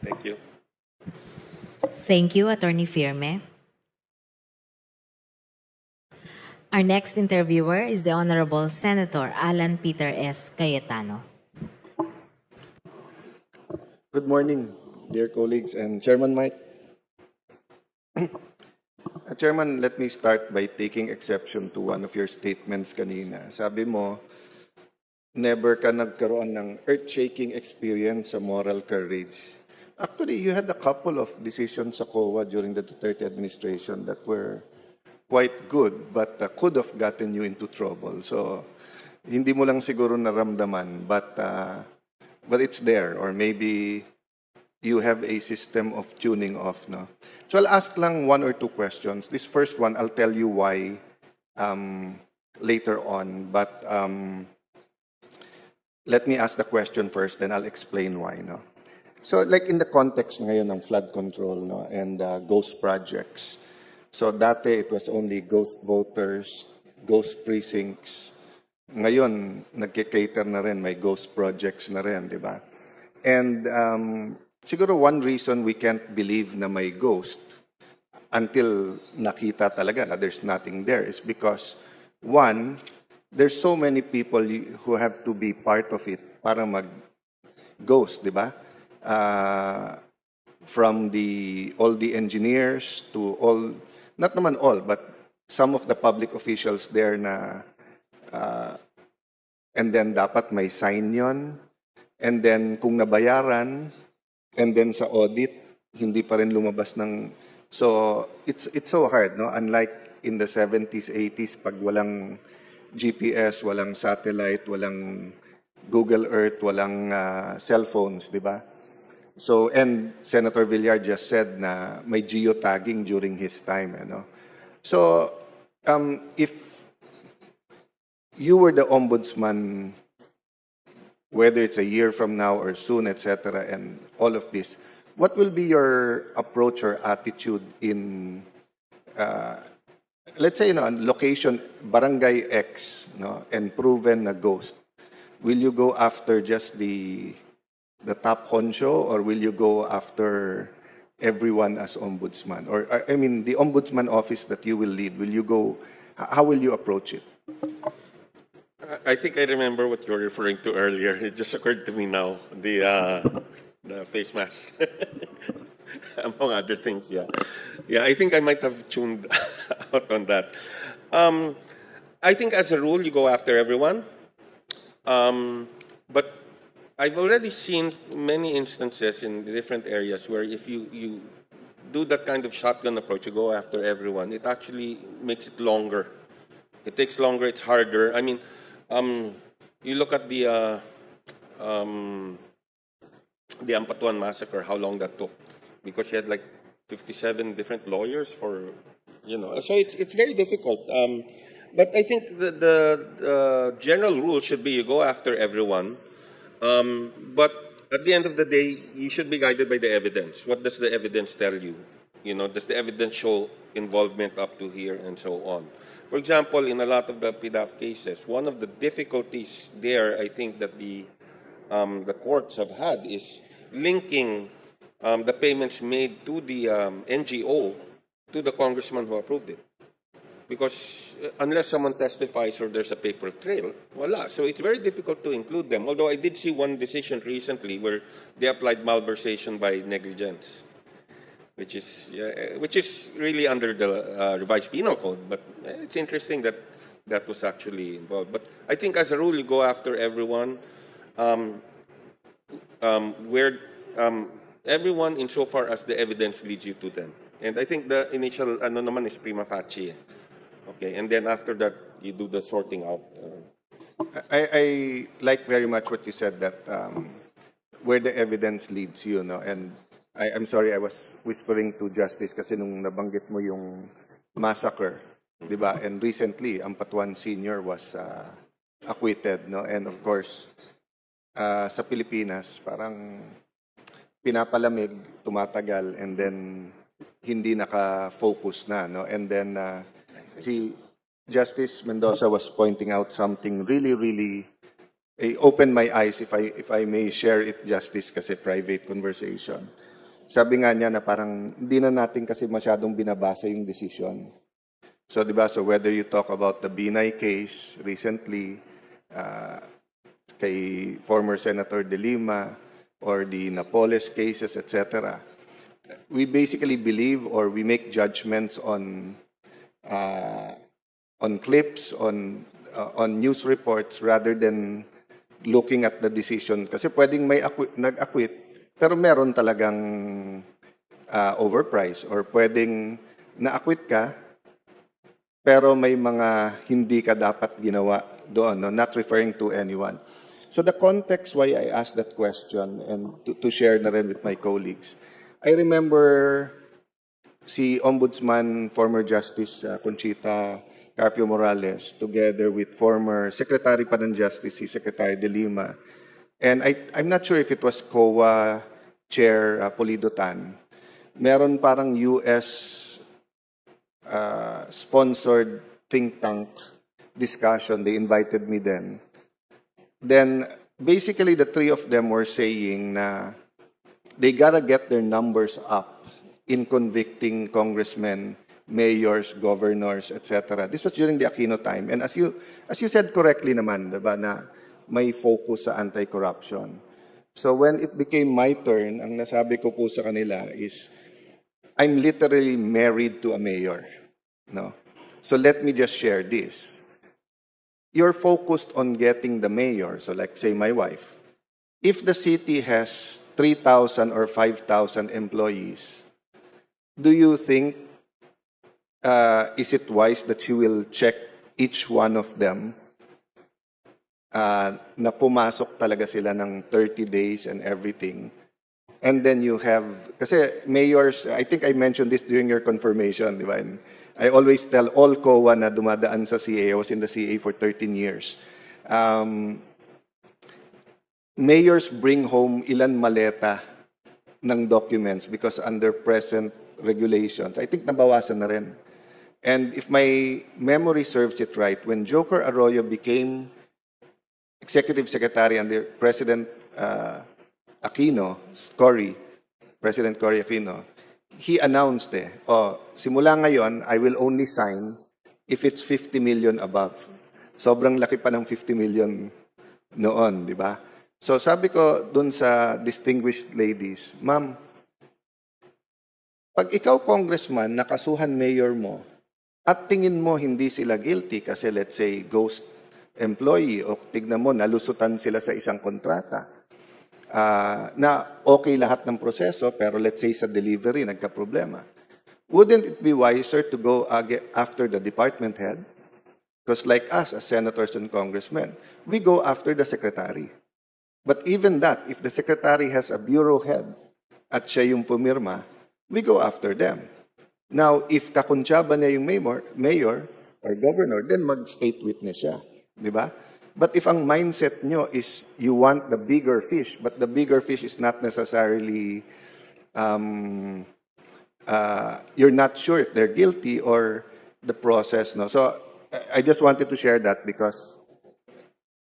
Thank you. Thank you, Attorney Firme. Our next interviewer is the Honorable Senator Alan Peter S. Cayetano. Good morning, dear colleagues and Chairman Mike. Chairman, let me start by taking exception to one of your statements kanina. Sabi mo, never ka nagkaroon ng earth-shaking experience sa moral courage. Actually, you had a couple of decisions sa COA during the Duterte administration that were quite good, but could have gotten you into trouble. So, hindi mo lang siguro naramdaman, but it's there, or maybe you have a system of tuning off, no? So I'll ask lang one or two questions. This first one, I'll tell you why later on, but let me ask the question first, then I'll explain why, no? So like in the context ngayon ng flood control, no, and ghost projects. So dati it was only ghost voters, ghost precincts. Ngayon, nagkikater na rin, may ghost projects na rin, di ba? And siguro one reason we can't believe na may ghost until nakita talaga na there's nothing there is because, one, there's so many people who have to be part of it para mag-ghost, di ba? From all the engineers to all, not naman all, but some of the public officials there na and then dapat may sign yon, and then kung nabayaran, and then sa audit hindi pa rin lumabas ng, so it's so hard, no? Unlike in the 70s, 80s, pag walang GPS, walang satellite, walang Google Earth, walang cell phones, di ba? So, and Senator Villar just said na may geotagging during his time, ano? So, if you were the ombudsman, whether it's a year from now or soon, etc., and all of this, what will be your approach or attitude in, let's say, location, barangay X, and proven a ghost? Will you go after just the top honcho, or will you go after everyone as ombudsman? Or, I mean, the ombudsman office that you will lead, will you go, how will you approach it? I think I remember what you were referring to earlier. It just occurred to me now. The face mask, among other things. Yeah, I think I might have tuned out on that. I think as a rule, you go after everyone. But I've already seen many instances in different areas where if you do that kind of shotgun approach, you go after everyone, it actually makes it longer. It takes longer, it's harder. I mean, you look at the Ampatuan massacre, how long that took, because you had like 57 different lawyers for, so it's very difficult. But I think the general rule should be you go after everyone. But at the end of the day, you should be guided by the evidence. What does the evidence tell you? Does the evidence show involvement up to here and so on? For example, in a lot of the PDAF cases, one of the difficulties there, I think, that the courts have had is linking the payments made to the NGO to the congressman who approved it. Because unless someone testifies or there's a paper trail, voila. So it's very difficult to include them. Although I did see one decision recently where they applied malversation by negligence. which is really under the revised penal code. But it's interesting that that was actually involved. But I think as a rule, you go after everyone, everyone insofar as the evidence leads you to them. And I think the initial ano naman is prima facie. Okay, and then after that, you do the sorting out. I like very much what you said, that where the evidence leads you, no? And I'm sorry, I was whispering to Justice kasi nung nabanggit mo yung massacre, di ba? And recently, ang Patuan Senior was acquitted, no? And of course, sa Pilipinas, parang pinapalamig, tumatagal, and then hindi naka-focus na, no? And then si Justice Mendoza was pointing out something really opened my eyes, if I may share it, Justice, kasi private conversation. Sabi nga niya na parang hindi na natin kasi masyadong binabasa yung decision. So, di ba, so whether you talk about the Binay case recently, kay former Senator De Lima, or the Napoles cases, etc., we basically believe, or we make judgments on clips, on news reports, rather than looking at the decision. Kasi pwedeng may nag-acquit, pero meron talagang overprice, or pwedeng na-acquit ka, pero may mga hindi ka dapat ginawa doon, no? Not referring to anyone. So the context why I asked that question, and to share na rin with my colleagues, I remember si Ombudsman, former Justice Conchita Carpio Morales, together with former Secretary pa ng Justice, si Secretary De Lima, and I'm not sure if it was COA Chair Polido Tan, meron parang US sponsored think tank discussion. They invited me then. Then, basically, the three of them were saying na they gotta get their numbers up in convicting congressmen, mayors, governors, etc. This was during the Aquino time. And as you said correctly naman, diba, na may focus sa anti-corruption. So when it became my turn, ang nasabi ko po sa kanila is, I'm literally married to a mayor. No? So let me just share this. You're focused on getting the mayor, so like say my wife. If the city has 3,000 or 5,000 employees, do you think is it wise that she will check each one of them na pumasok talaga sila ng 30 days and everything? And then you have, kasi mayors, I think I mentioned this during your confirmation, di ba? And I always tell all COA na dumadaan sa CA, I was in the CA for 13 years. Mayors bring home ilan maleta ng documents because under present regulations, I think nabawasan na rin. And if my memory serves it right, when Joker Arroyo became Executive Secretary under President President Cory Aquino, he announced simula ngayon, I will only sign if it's 50 million above. Sobrang laki pa ng 50 million noon, di ba? So sabi ko dun sa distinguished ladies, ma'am, pag ikaw congressman, nakasuhan mayor mo, at tingin mo hindi sila guilty kasi let's say ghost employee o tignan mo nalusutan sila sa isang kontrata, na okay lahat ng proseso, pero let's say sa delivery, nagka-problema. Wouldn't it be wiser to go after the department head? Because like us, as senators and congressmen, we go after the secretary. But even that, if the secretary has a bureau head at siya yung pumirma, we go after them. Now, if kakuntsaba niya yung mayor or governor, then mag-state witness siya. Di ba? But if ang mindset nyo is you want the bigger fish, but the bigger fish is not necessarily, you're not sure if they're guilty or the process. No? So I just wanted to share that because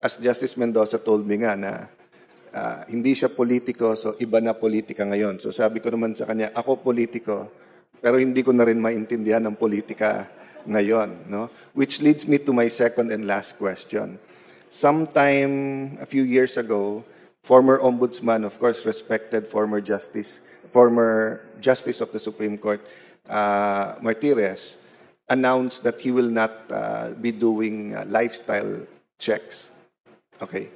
as Justice Mendoza told me nga na hindi siya politiko, so iba na politika ngayon. So sabi ko naman sa kanya, ako politiko, pero hindi ko na rin maintindihan ng politika ngayon. No? Which leads me to my second and last question. Sometime a few years ago, former ombudsman, of course, respected former Justice former Justice of the Supreme Court, Martirez, announced that he will not be doing lifestyle checks. Okay.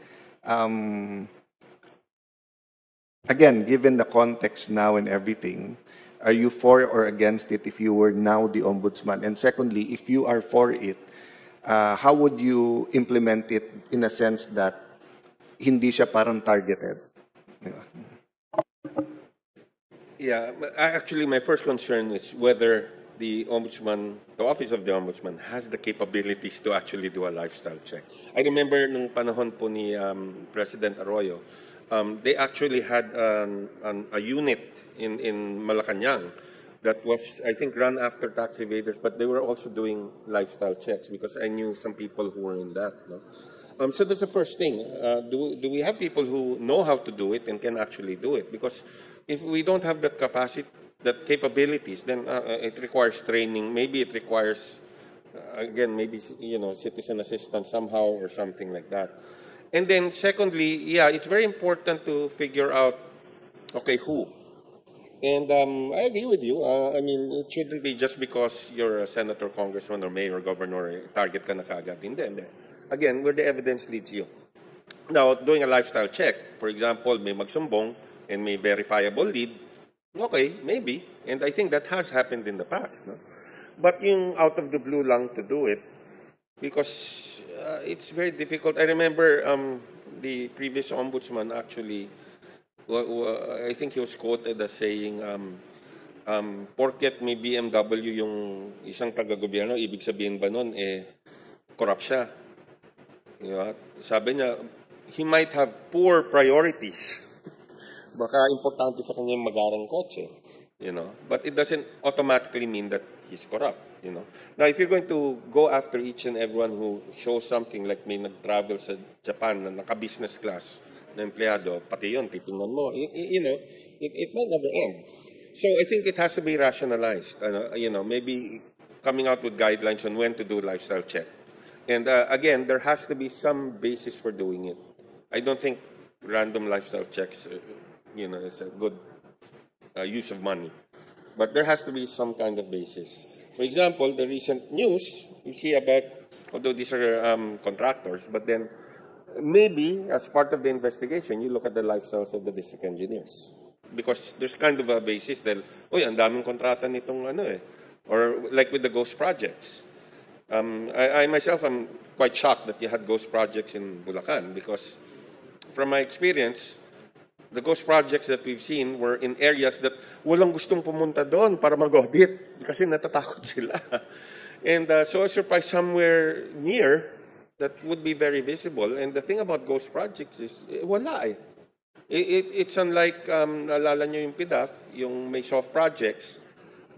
Again, given the context now and everything, are you for or against it if you were now the ombudsman? And secondly, if you are for it, how would you implement it in a sense that hindi siya parang targeted? Yeah, actually, my first concern is whether the ombudsman, the office of the ombudsman, has the capabilities to actually do a lifestyle check. I remember nung panahon po ni President Arroyo, they actually had a unit in Malacanang that was, I think, run after tax evaders, but they were also doing lifestyle checks because I knew some people who were in that. No? So that's the first thing. Do we have people who know how to do it and can actually do it? Because if we don't have that capacity, that capabilities, then it requires training. Maybe it requires, again, maybe, citizen assistance somehow or something like that. And then secondly, yeah, it's very important to figure out, okay, who? And I agree with you. I mean, it shouldn't be just because you're a senator, congressman, or mayor, or governor, target ka na kaagad. Hindi. Again, where the evidence leads you. Now, doing a lifestyle check, for example, may magsumbong and may verifiable lead, okay, maybe. And I think that has happened in the past. No? But yung out of the blue lang to do it, because it's very difficult. I remember the previous ombudsman actually, I think he was quoted as saying, porket may BMW yung isang taga-gobyerno, ibig sabihin ba nun, corrupt siya. Sabi niya, he might have poor priorities. Baka importante sa kanya yung magarang kotse. But it doesn't automatically mean that he's corrupt. Now, if you're going to go after each and everyone who shows something like may nag-travel sa Japan na naka-business class na empleyado, pati yun, titingnan mo, it might never end. So I think it has to be rationalized. Maybe coming out with guidelines on when to do lifestyle check. And again, there has to be some basis for doing it. I don't think random lifestyle checks, is a good use of money. But there has to be some kind of basis. For example, the recent news you see about, although these are contractors, but then maybe as part of the investigation, you look at the lifestyles of the district engineers. Because there's kind of a basis that, ang daming kontrata nitong or like with the ghost projects. I myself am quite shocked that you had ghost projects in Bulacan because from my experience, the ghost projects that we've seen were in areas that walang gustong pumunta doon para mag-audit kasi natatakot sila. And so I surprised somewhere near that would be very visible. And the thing about ghost projects is, wala eh. It's unlike, naalala nyo yung PDAF, yung may soft projects,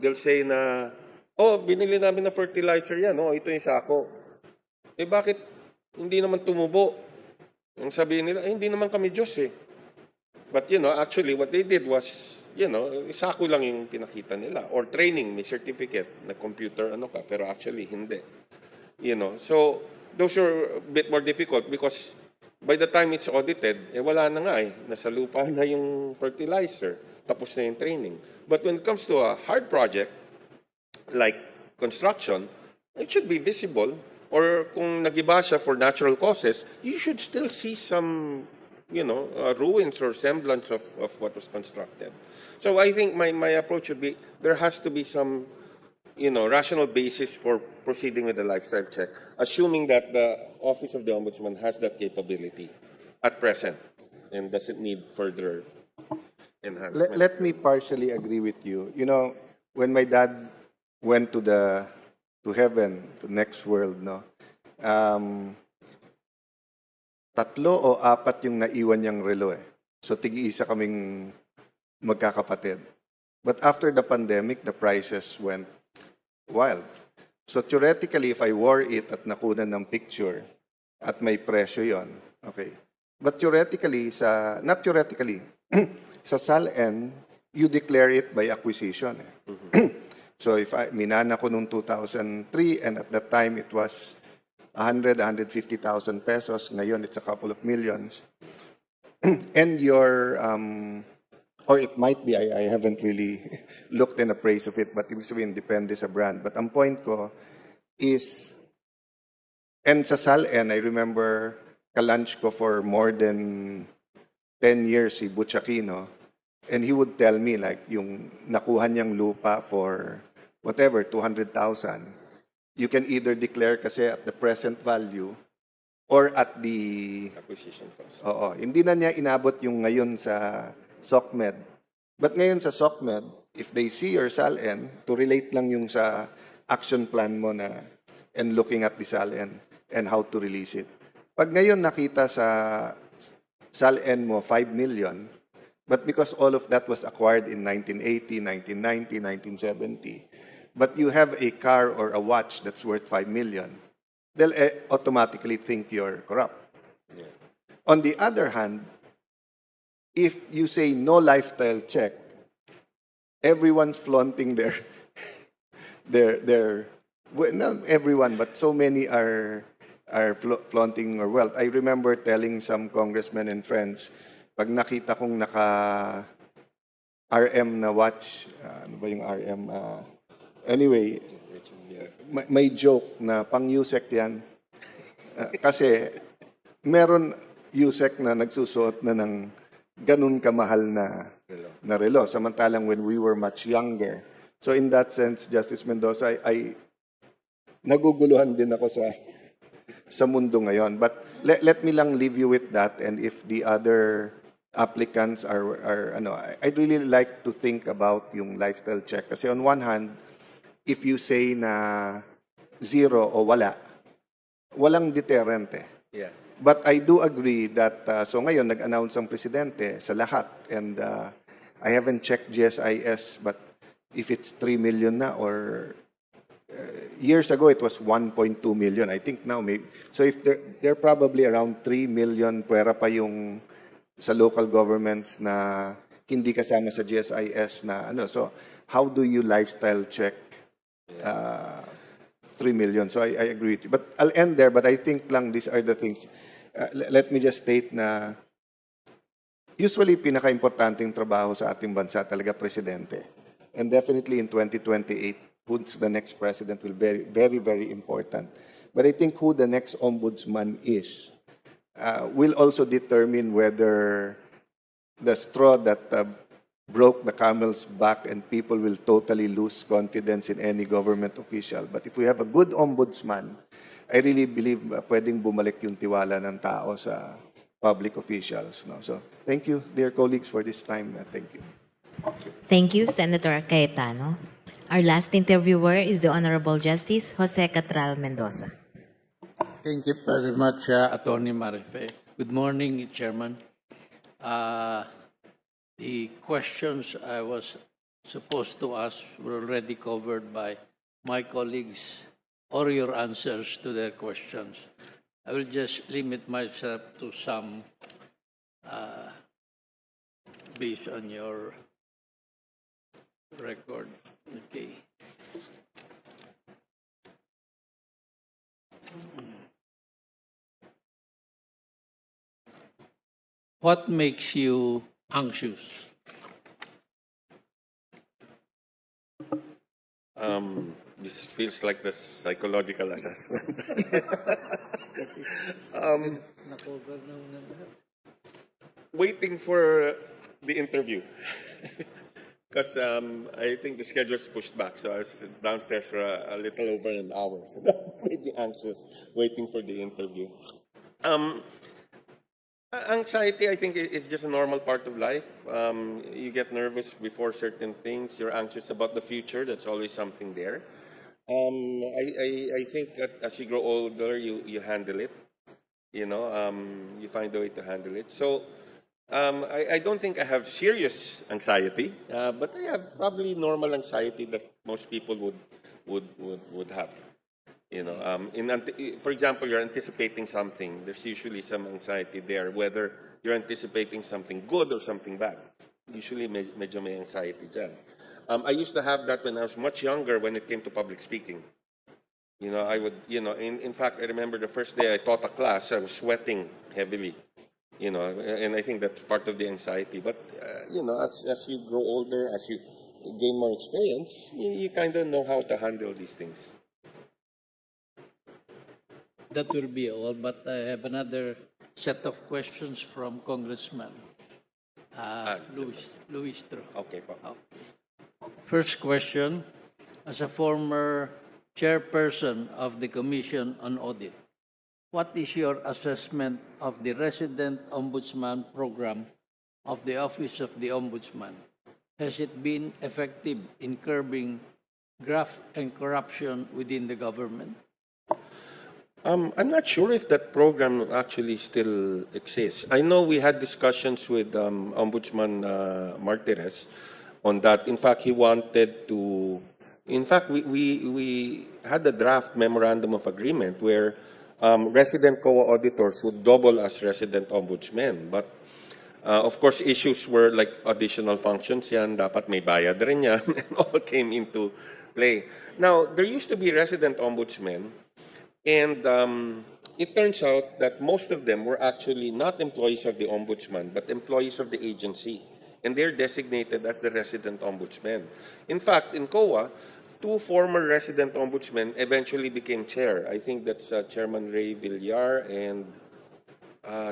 they'll say na, binili namin na fertilizer yan, ito yung sako. Bakit hindi naman tumubo? Yung sabihin nila, hindi naman kami Diyos eh. But, actually what they did was, sako lang yung pinakita nila. Or training, may certificate na computer, pero actually hindi. So, those are a bit more difficult because by the time it's audited, wala na nga eh. Nasa lupa na yung fertilizer. Tapos na yung training. But when it comes to a hard project, like construction, it should be visible. Or kung nag-iba siya for natural causes, you should still see some, ruins or semblance of what was constructed. So I think my approach would be, there has to be some, rational basis for proceeding with the lifestyle check, assuming that the Office of the Ombudsman has that capability at present and doesn't need further enhancement. Let me partially agree with you. When my dad went to heaven, to next world, tatlo o apat yung naiwan niyang relo eh. So tig-isa kaming magkakapatid. But after the pandemic, the prices went wild. So theoretically, if I wore it at nakunan ng picture, at may presyo yon, okay. But theoretically, not theoretically, sa SALN, you declare it by acquisition. Eh. So if minana ko noong 2003, and at that time it was 150,000 pesos. Ngayon, it's a couple of millions. And your or it might be, I haven't really looked and appraised of it, but ibig sabihin, depende sa brand. But ang point ko is, and sa SALN, I remember ka-lunch ko for more than 10 years si Butch Aquino, and he would tell me like yung nakuha niyang lupa for whatever, 200,000, you can either declare kasi at the present value or at the Acquisition cost. Oo, hindi na niya inabot yung ngayon sa SOCMED. But ngayon sa SOCMED, if they see your SALN, to relate lang yung sa action plan mo na and looking at the SALN and how to release it. Pag ngayon nakita sa SALN mo 5 million, but because all of that was acquired in 1980, 1990, 1970, but you have a car or a watch that's worth 5 million, they'll automatically think you're corrupt. Yeah. On the other hand, if you say no lifestyle check, everyone's flaunting well, not everyone, but so many are flaunting their wealth. I remember telling some congressmen and friends, pag nakita kong naka RM na watch, ano ba yung RM? Anyway, may joke na pang-USEC yan. Kasi meron USEC na nagsusuot na ng ganun kamahal na relo. Samantalang when we were much younger. So in that sense, Justice Mendoza, I naguguluhan din ako sa mundo ngayon. But let me lang leave you with that, and if the other applicants are I'd really like to think about yung lifestyle check. Kasi on one hand, if you say na zero o walang deterrent eh. Yeah. But I do agree that, so ngayon nag-announce ang presidente sa lahat, and I haven't checked GSIS, but if it's 3 million na or years ago it was 1.2 million. I think now maybe, so if they're probably around 3 million pwera pa yung sa local governments na hindi kasama sa GSIS na ano. So how do you lifestyle check 3 million? So I agree with you. But I'll end there, but I think lang these are the things. Let me just state na usually pinaka-importanting trabaho sa ating bansa talaga presidente. And definitely in 2028, who's the next president will be very, very important. But I think who the next ombudsman is will also determine whether the straw that broke the camel's back and people will totally lose confidence in any government official. But if we have a good ombudsman, I really believe pwedeng bumalik yung tiwala ng tao sa public officials. No? So thank you, dear colleagues, for this time. Thank you. Thank you, Senator Cayetano. Our last interviewer is the Honorable Justice Jose Catral Mendoza. Thank you very much, Attorney Marife. Good morning, Chairman. The questions I was supposed to ask were already covered by my colleagues or your answers to their questions. I will just limit myself to some based on your record. Okay. What makes you anxious? This feels like the psychological assessment. Waiting for the interview. Because I think the schedule is pushed back, so I was downstairs for a little over an hour. So that made me anxious, waiting for the interview. Anxiety, I think, is just a normal part of life. You get nervous before certain things. You're anxious about the future. That's always something there. I think that as you grow older, you handle it. You know, you find a way to handle it. So I don't think I have serious anxiety, but I have probably normal anxiety that most people would have. You know, for example, you're anticipating something. There's usually some anxiety there, whether you're anticipating something good or something bad. Usually, medyo may anxiety dyan. I used to have that when I was much younger when it came to public speaking. You know, I would, you know, in fact, I remember the first day I taught a class, I was sweating heavily. You know, and I think that's part of the anxiety. But you know, as you grow older, as you gain more experience, you kind of know how to handle these things. That will be all, but I have another set of questions from Congressman Luis Tro. Okay, po. First question, as a former chairperson of the Commission on Audit, what is your assessment of the Resident Ombudsman Program of the Office of the Ombudsman? Has it been effective in curbing graft and corruption within the government? I'm not sure if that program actually still exists. I know we had discussions with Ombudsman Martirez on that. In fact, he wanted to. In fact, we had a draft memorandum of agreement where resident COA auditors would double as resident ombudsmen. But of course, issues were like additional functions. Yan, dapat may bayad rin yan, and all came into play. Now, there used to be resident ombudsmen. And it turns out that most of them were actually not employees of the ombudsman, but employees of the agency. And they're designated as the resident ombudsman. In fact, in COA, 2 former resident ombudsmen eventually became chair. I think that's Chairman Ray Villar, and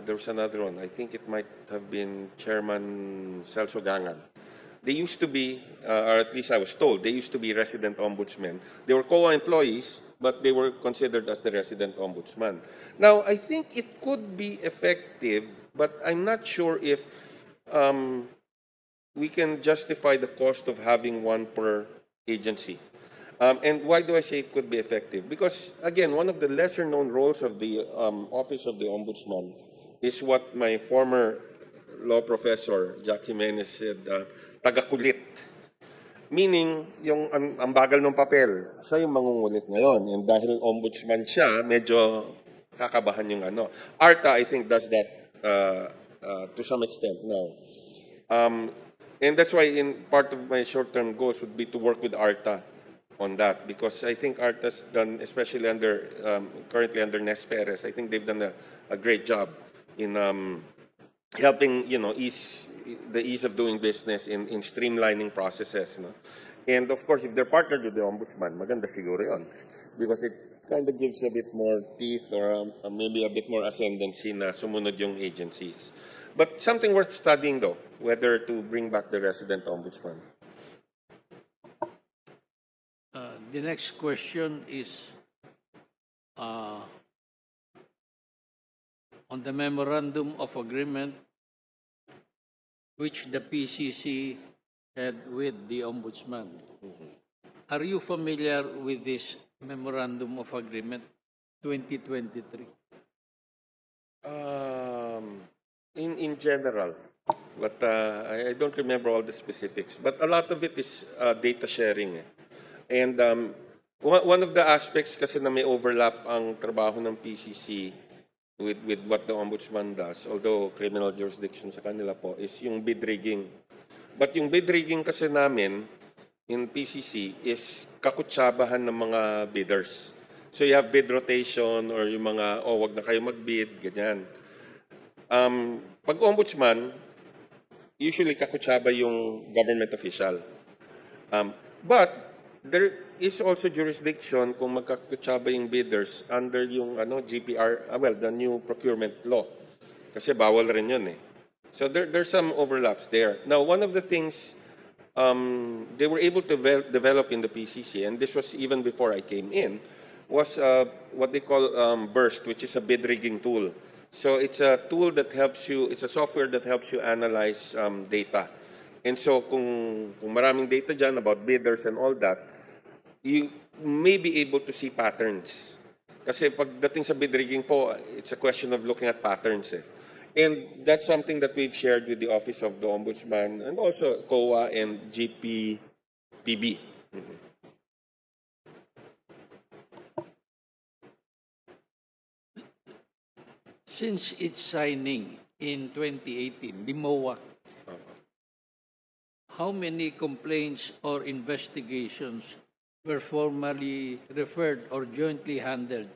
there was another one. I think it might have been Chairman Celso Gangan. They used to be, or at least I was told, they used to be resident ombudsmen. They were COA employees, but they were considered as the resident ombudsman. Now, I think it could be effective, but I'm not sure if we can justify the cost of having one per agency. And why do I say it could be effective? Because, again, one of the lesser-known roles of the Office of the Ombudsman is what my former law professor, Jack Jimenez, said, tagakulit. Meaning, yung ang bagal ng papel, siya yung mangungulit ngayon. And dahil ombudsman siya, medyo kakabahan yung ano. ARTA, I think, does that to some extent now. And that's why in part of my short-term goals would be to work with ARTA on that. Because I think ARTA's done, especially under, currently under Nes Perez, I think they've done a great job in helping, you know, the ease of doing business in streamlining processes. No? And of course, if they're partnered with the ombudsman, maganda siguro yun. Because it kind of gives a bit more teeth or maybe a bit more ascendancy na sumunod yung agencies. But something worth studying though, whether to bring back the resident ombudsman. The next question is on the memorandum of agreement which the PCC had with the Ombudsman. Are you familiar with this Memorandum of Agreement 2023? In general, but I don't remember all the specifics. But a lot of it is data sharing. And one of the aspects kasi na may overlap ang trabaho ng PCC with what the Ombudsman does, although criminal jurisdiction sa kanila po, is yung bid rigging. But yung bid rigging kasi namin in PCC is kakutsabahan ng mga bidders. So you have bid rotation or yung mga, wag na kayo mag-bid, ganyan. Pag Ombudsman, usually kakutsaba yung government official. But there is also jurisdiction kung magkakutsaba yung bidders under yung GPR, the new procurement law. Kasi bawal rin yun eh. So there's some overlaps there. Now, one of the things they were able to develop in the PCC, and this was even before I came in, was what they call BURST, which is a bid rigging tool. So it's a tool that helps you, it's a software that helps you analyze data. And so kung maraming data dyan about bidders and all that, you may be able to see patterns. Kasi pagdating sa bid rigging po, it's a question of looking at patterns. And that's something that we've shared with the Office of the Ombudsman and also COA and GPPB. Since its signing in 2018, the MOA, how many complaints or investigations were formally referred or jointly handled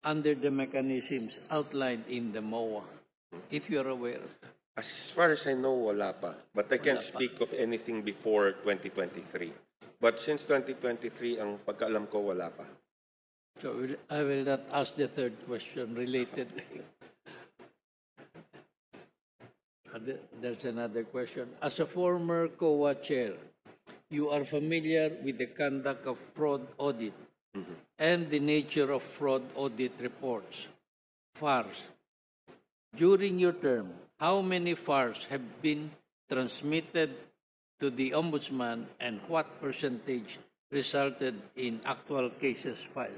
under the mechanisms outlined in the MOA? if you're aware. As far as I know, wala pa. But I can't Wala pa. speak of anything before 2023. But since 2023, ang pagkaalam ko, wala pa. So I will not ask the third question related. There's another question. As a former COA chair, you are familiar with the conduct of fraud audit and the nature of fraud audit reports, FARs. During your term, how many FARs have been transmitted to the Ombudsman and what percentage resulted in actual cases filed?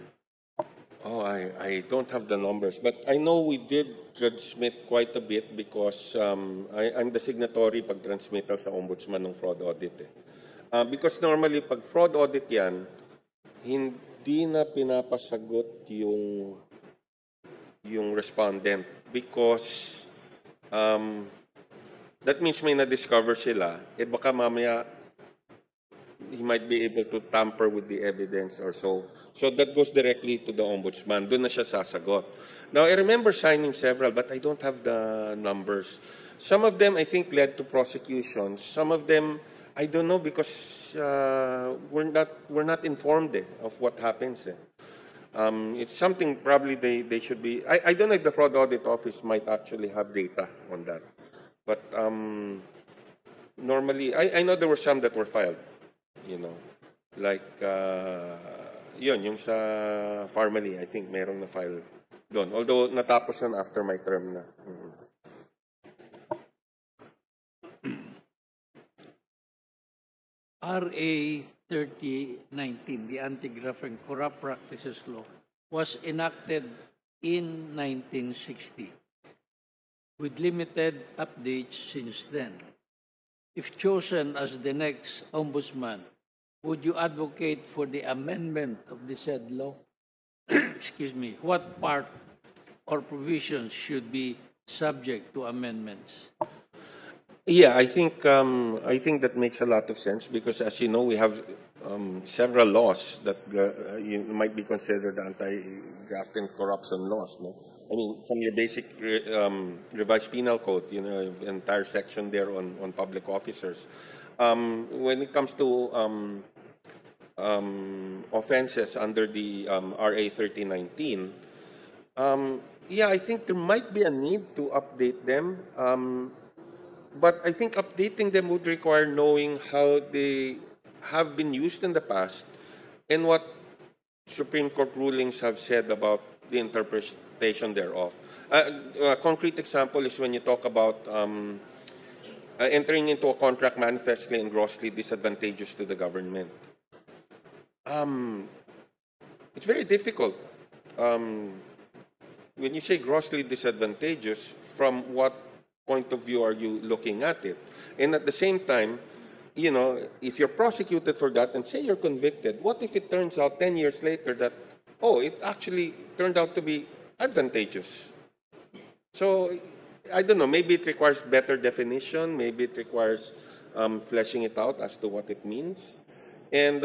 Oh, I don't have the numbers, but I know we did transmit quite a bit because I'm the signatory pag transmittal sa Ombudsman ng fraud audit. Because normally, pag fraud audit yan, hindi na pinapasagot yung respondent because that means may na-discover sila, baka mamaya he might be able to tamper with the evidence or so. So that goes directly to the Ombudsman. Doon na siya sasagot. Now, I remember signing several, but I don't have the numbers. Some of them, I think, led to prosecutions. Some of them, I don't know because we're not informed of what happens. It's something probably they should be. I don't know if the Fraud Audit Office might actually have data on that. But normally, I know there were some that were filed. You know, like yung sa Farmally, I think merong na file doon. Although natapos na after my term na. RA 3019, the Anti-Graft and Corrupt Practices Law, was enacted in 1960 with limited updates since then. If chosen as the next ombudsman, would you advocate for the amendment of the said law? Excuse me. What part or provisions should be subject to amendments? Yeah, I think that makes a lot of sense because, as you know, we have several laws that might be considered anti-graft and corruption laws. No, I mean from your basic revised penal code, entire section there on public officers. When it comes to offenses under the RA 3019, yeah, I think there might be a need to update them. But I think updating them would require knowing how they have been used in the past and what Supreme Court rulings have said about the interpretation thereof. A concrete example is when you talk about entering into a contract manifestly and grossly disadvantageous to the government. It's very difficult. When you say grossly disadvantageous, from what point of view are you looking at it? And at the same time, if you're prosecuted for that and say you're convicted, what if it turns out 10 years later that, it actually turned out to be advantageous? So, I don't know, maybe it requires better definition, maybe it requires fleshing it out as to what it means. And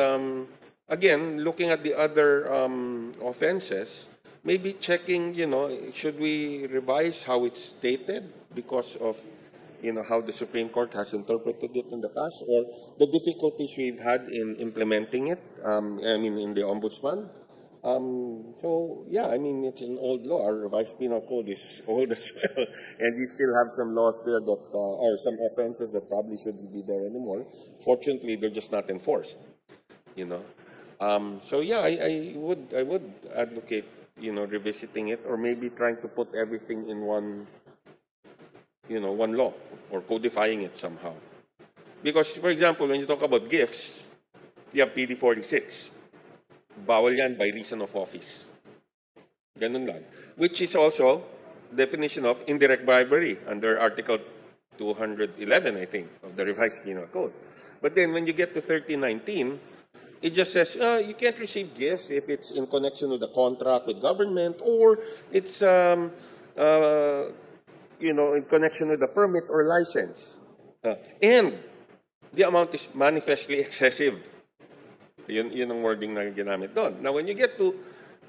again, looking at the other offenses, maybe checking, should we revise how it's stated because of, how the Supreme Court has interpreted it in the past, or the difficulties we've had in implementing it, in the Ombudsman. So, yeah, it's an old law. Our revised penal code is old as well. And you still have some laws there that, or some offenses that probably shouldn't be there anymore. Fortunately, they're just not enforced, So, yeah, I would advocate, revisiting it, or maybe trying to put everything in one law, or codifying it somehow. Because, for example, when you talk about gifts, you have PD 46. Bawal yan by reason of office. Ganun lang. Which is also definition of indirect bribery under Article 211, I think, of the revised penal code. But then when you get to 3019, it just says you can't receive gifts if it's in connection with a contract with government, or it's in connection with a permit or license, and the amount is manifestly excessive. Yun ang wording na ginamit doon. Now, when you get to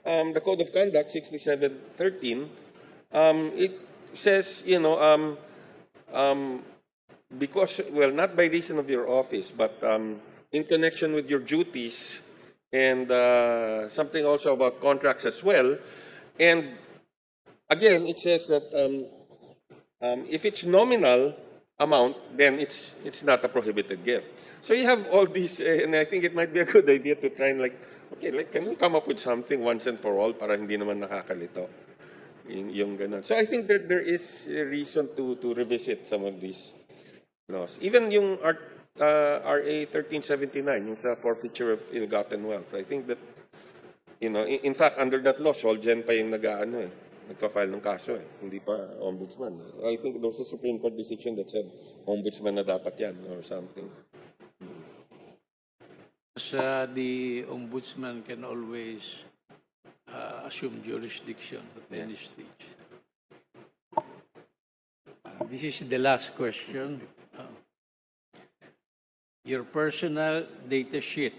the Code of Conduct 6713, says, because, well, not by reason of your office, but in connection with your duties and something also about contracts as well. And again, it says that if it's nominal amount, then it's not a prohibited gift. So you have all these, and I think it might be a good idea to try and can we come up with something once and for all para hindi naman nakakalito? Yung ganun. So I think there is a reason to revisit some of these laws. Even yung RA 1379, yung sa forfeiture of ill-gotten wealth. I think that, in fact, under that law, Solgen pa yung nagpa-file ng kaso hindi pa ombudsman. I think there was a Supreme Court decision that said ombudsman na dapat yan or something. The ombudsman can always assume jurisdiction at any stage. This is the last question. Your personal data sheet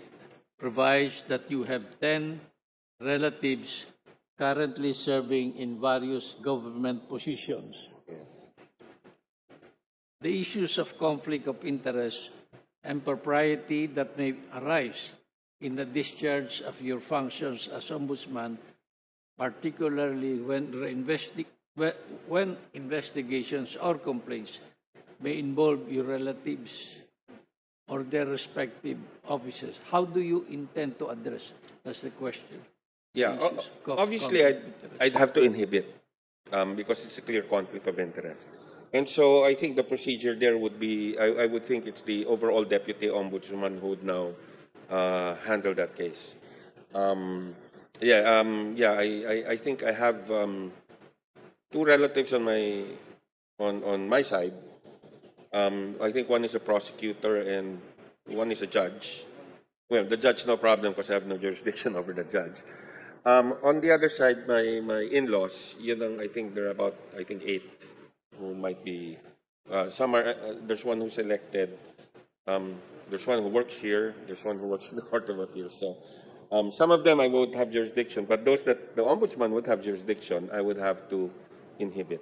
provides that you have 10 relatives currently serving in various government positions. Yes. The issues of conflict of interest and propriety that may arise in the discharge of your functions as ombudsman, particularly when investigations or complaints may involve your relatives or their respective offices. How do you intend to address? That's the question. Yeah, obviously I'd have to inhibit because it's a clear conflict of interest. And so I think the procedure there would be, I would think it's the overall deputy ombudsman who would now handle that case. I think I have two relatives on my side. I think one is a prosecutor and one is a judge. Well, the judge, no problem because I have no jurisdiction over the judge. On the other side, my in-laws, I think there are about 8 who might be. Some are. There's one who's elected. There's one who works here. There's one who works in the Court of Appeal. So, some of them I would have jurisdiction, but those that the ombudsman would have jurisdiction, I would have to inhibit.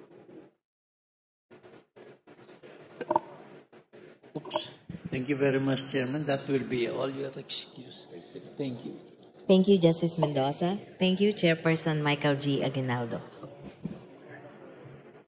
Thank you very much, Chairman. That will be all your excuse. Thank you. Thank you, Justice Mendoza. Thank you, Chairperson Michael G. Aguinaldo.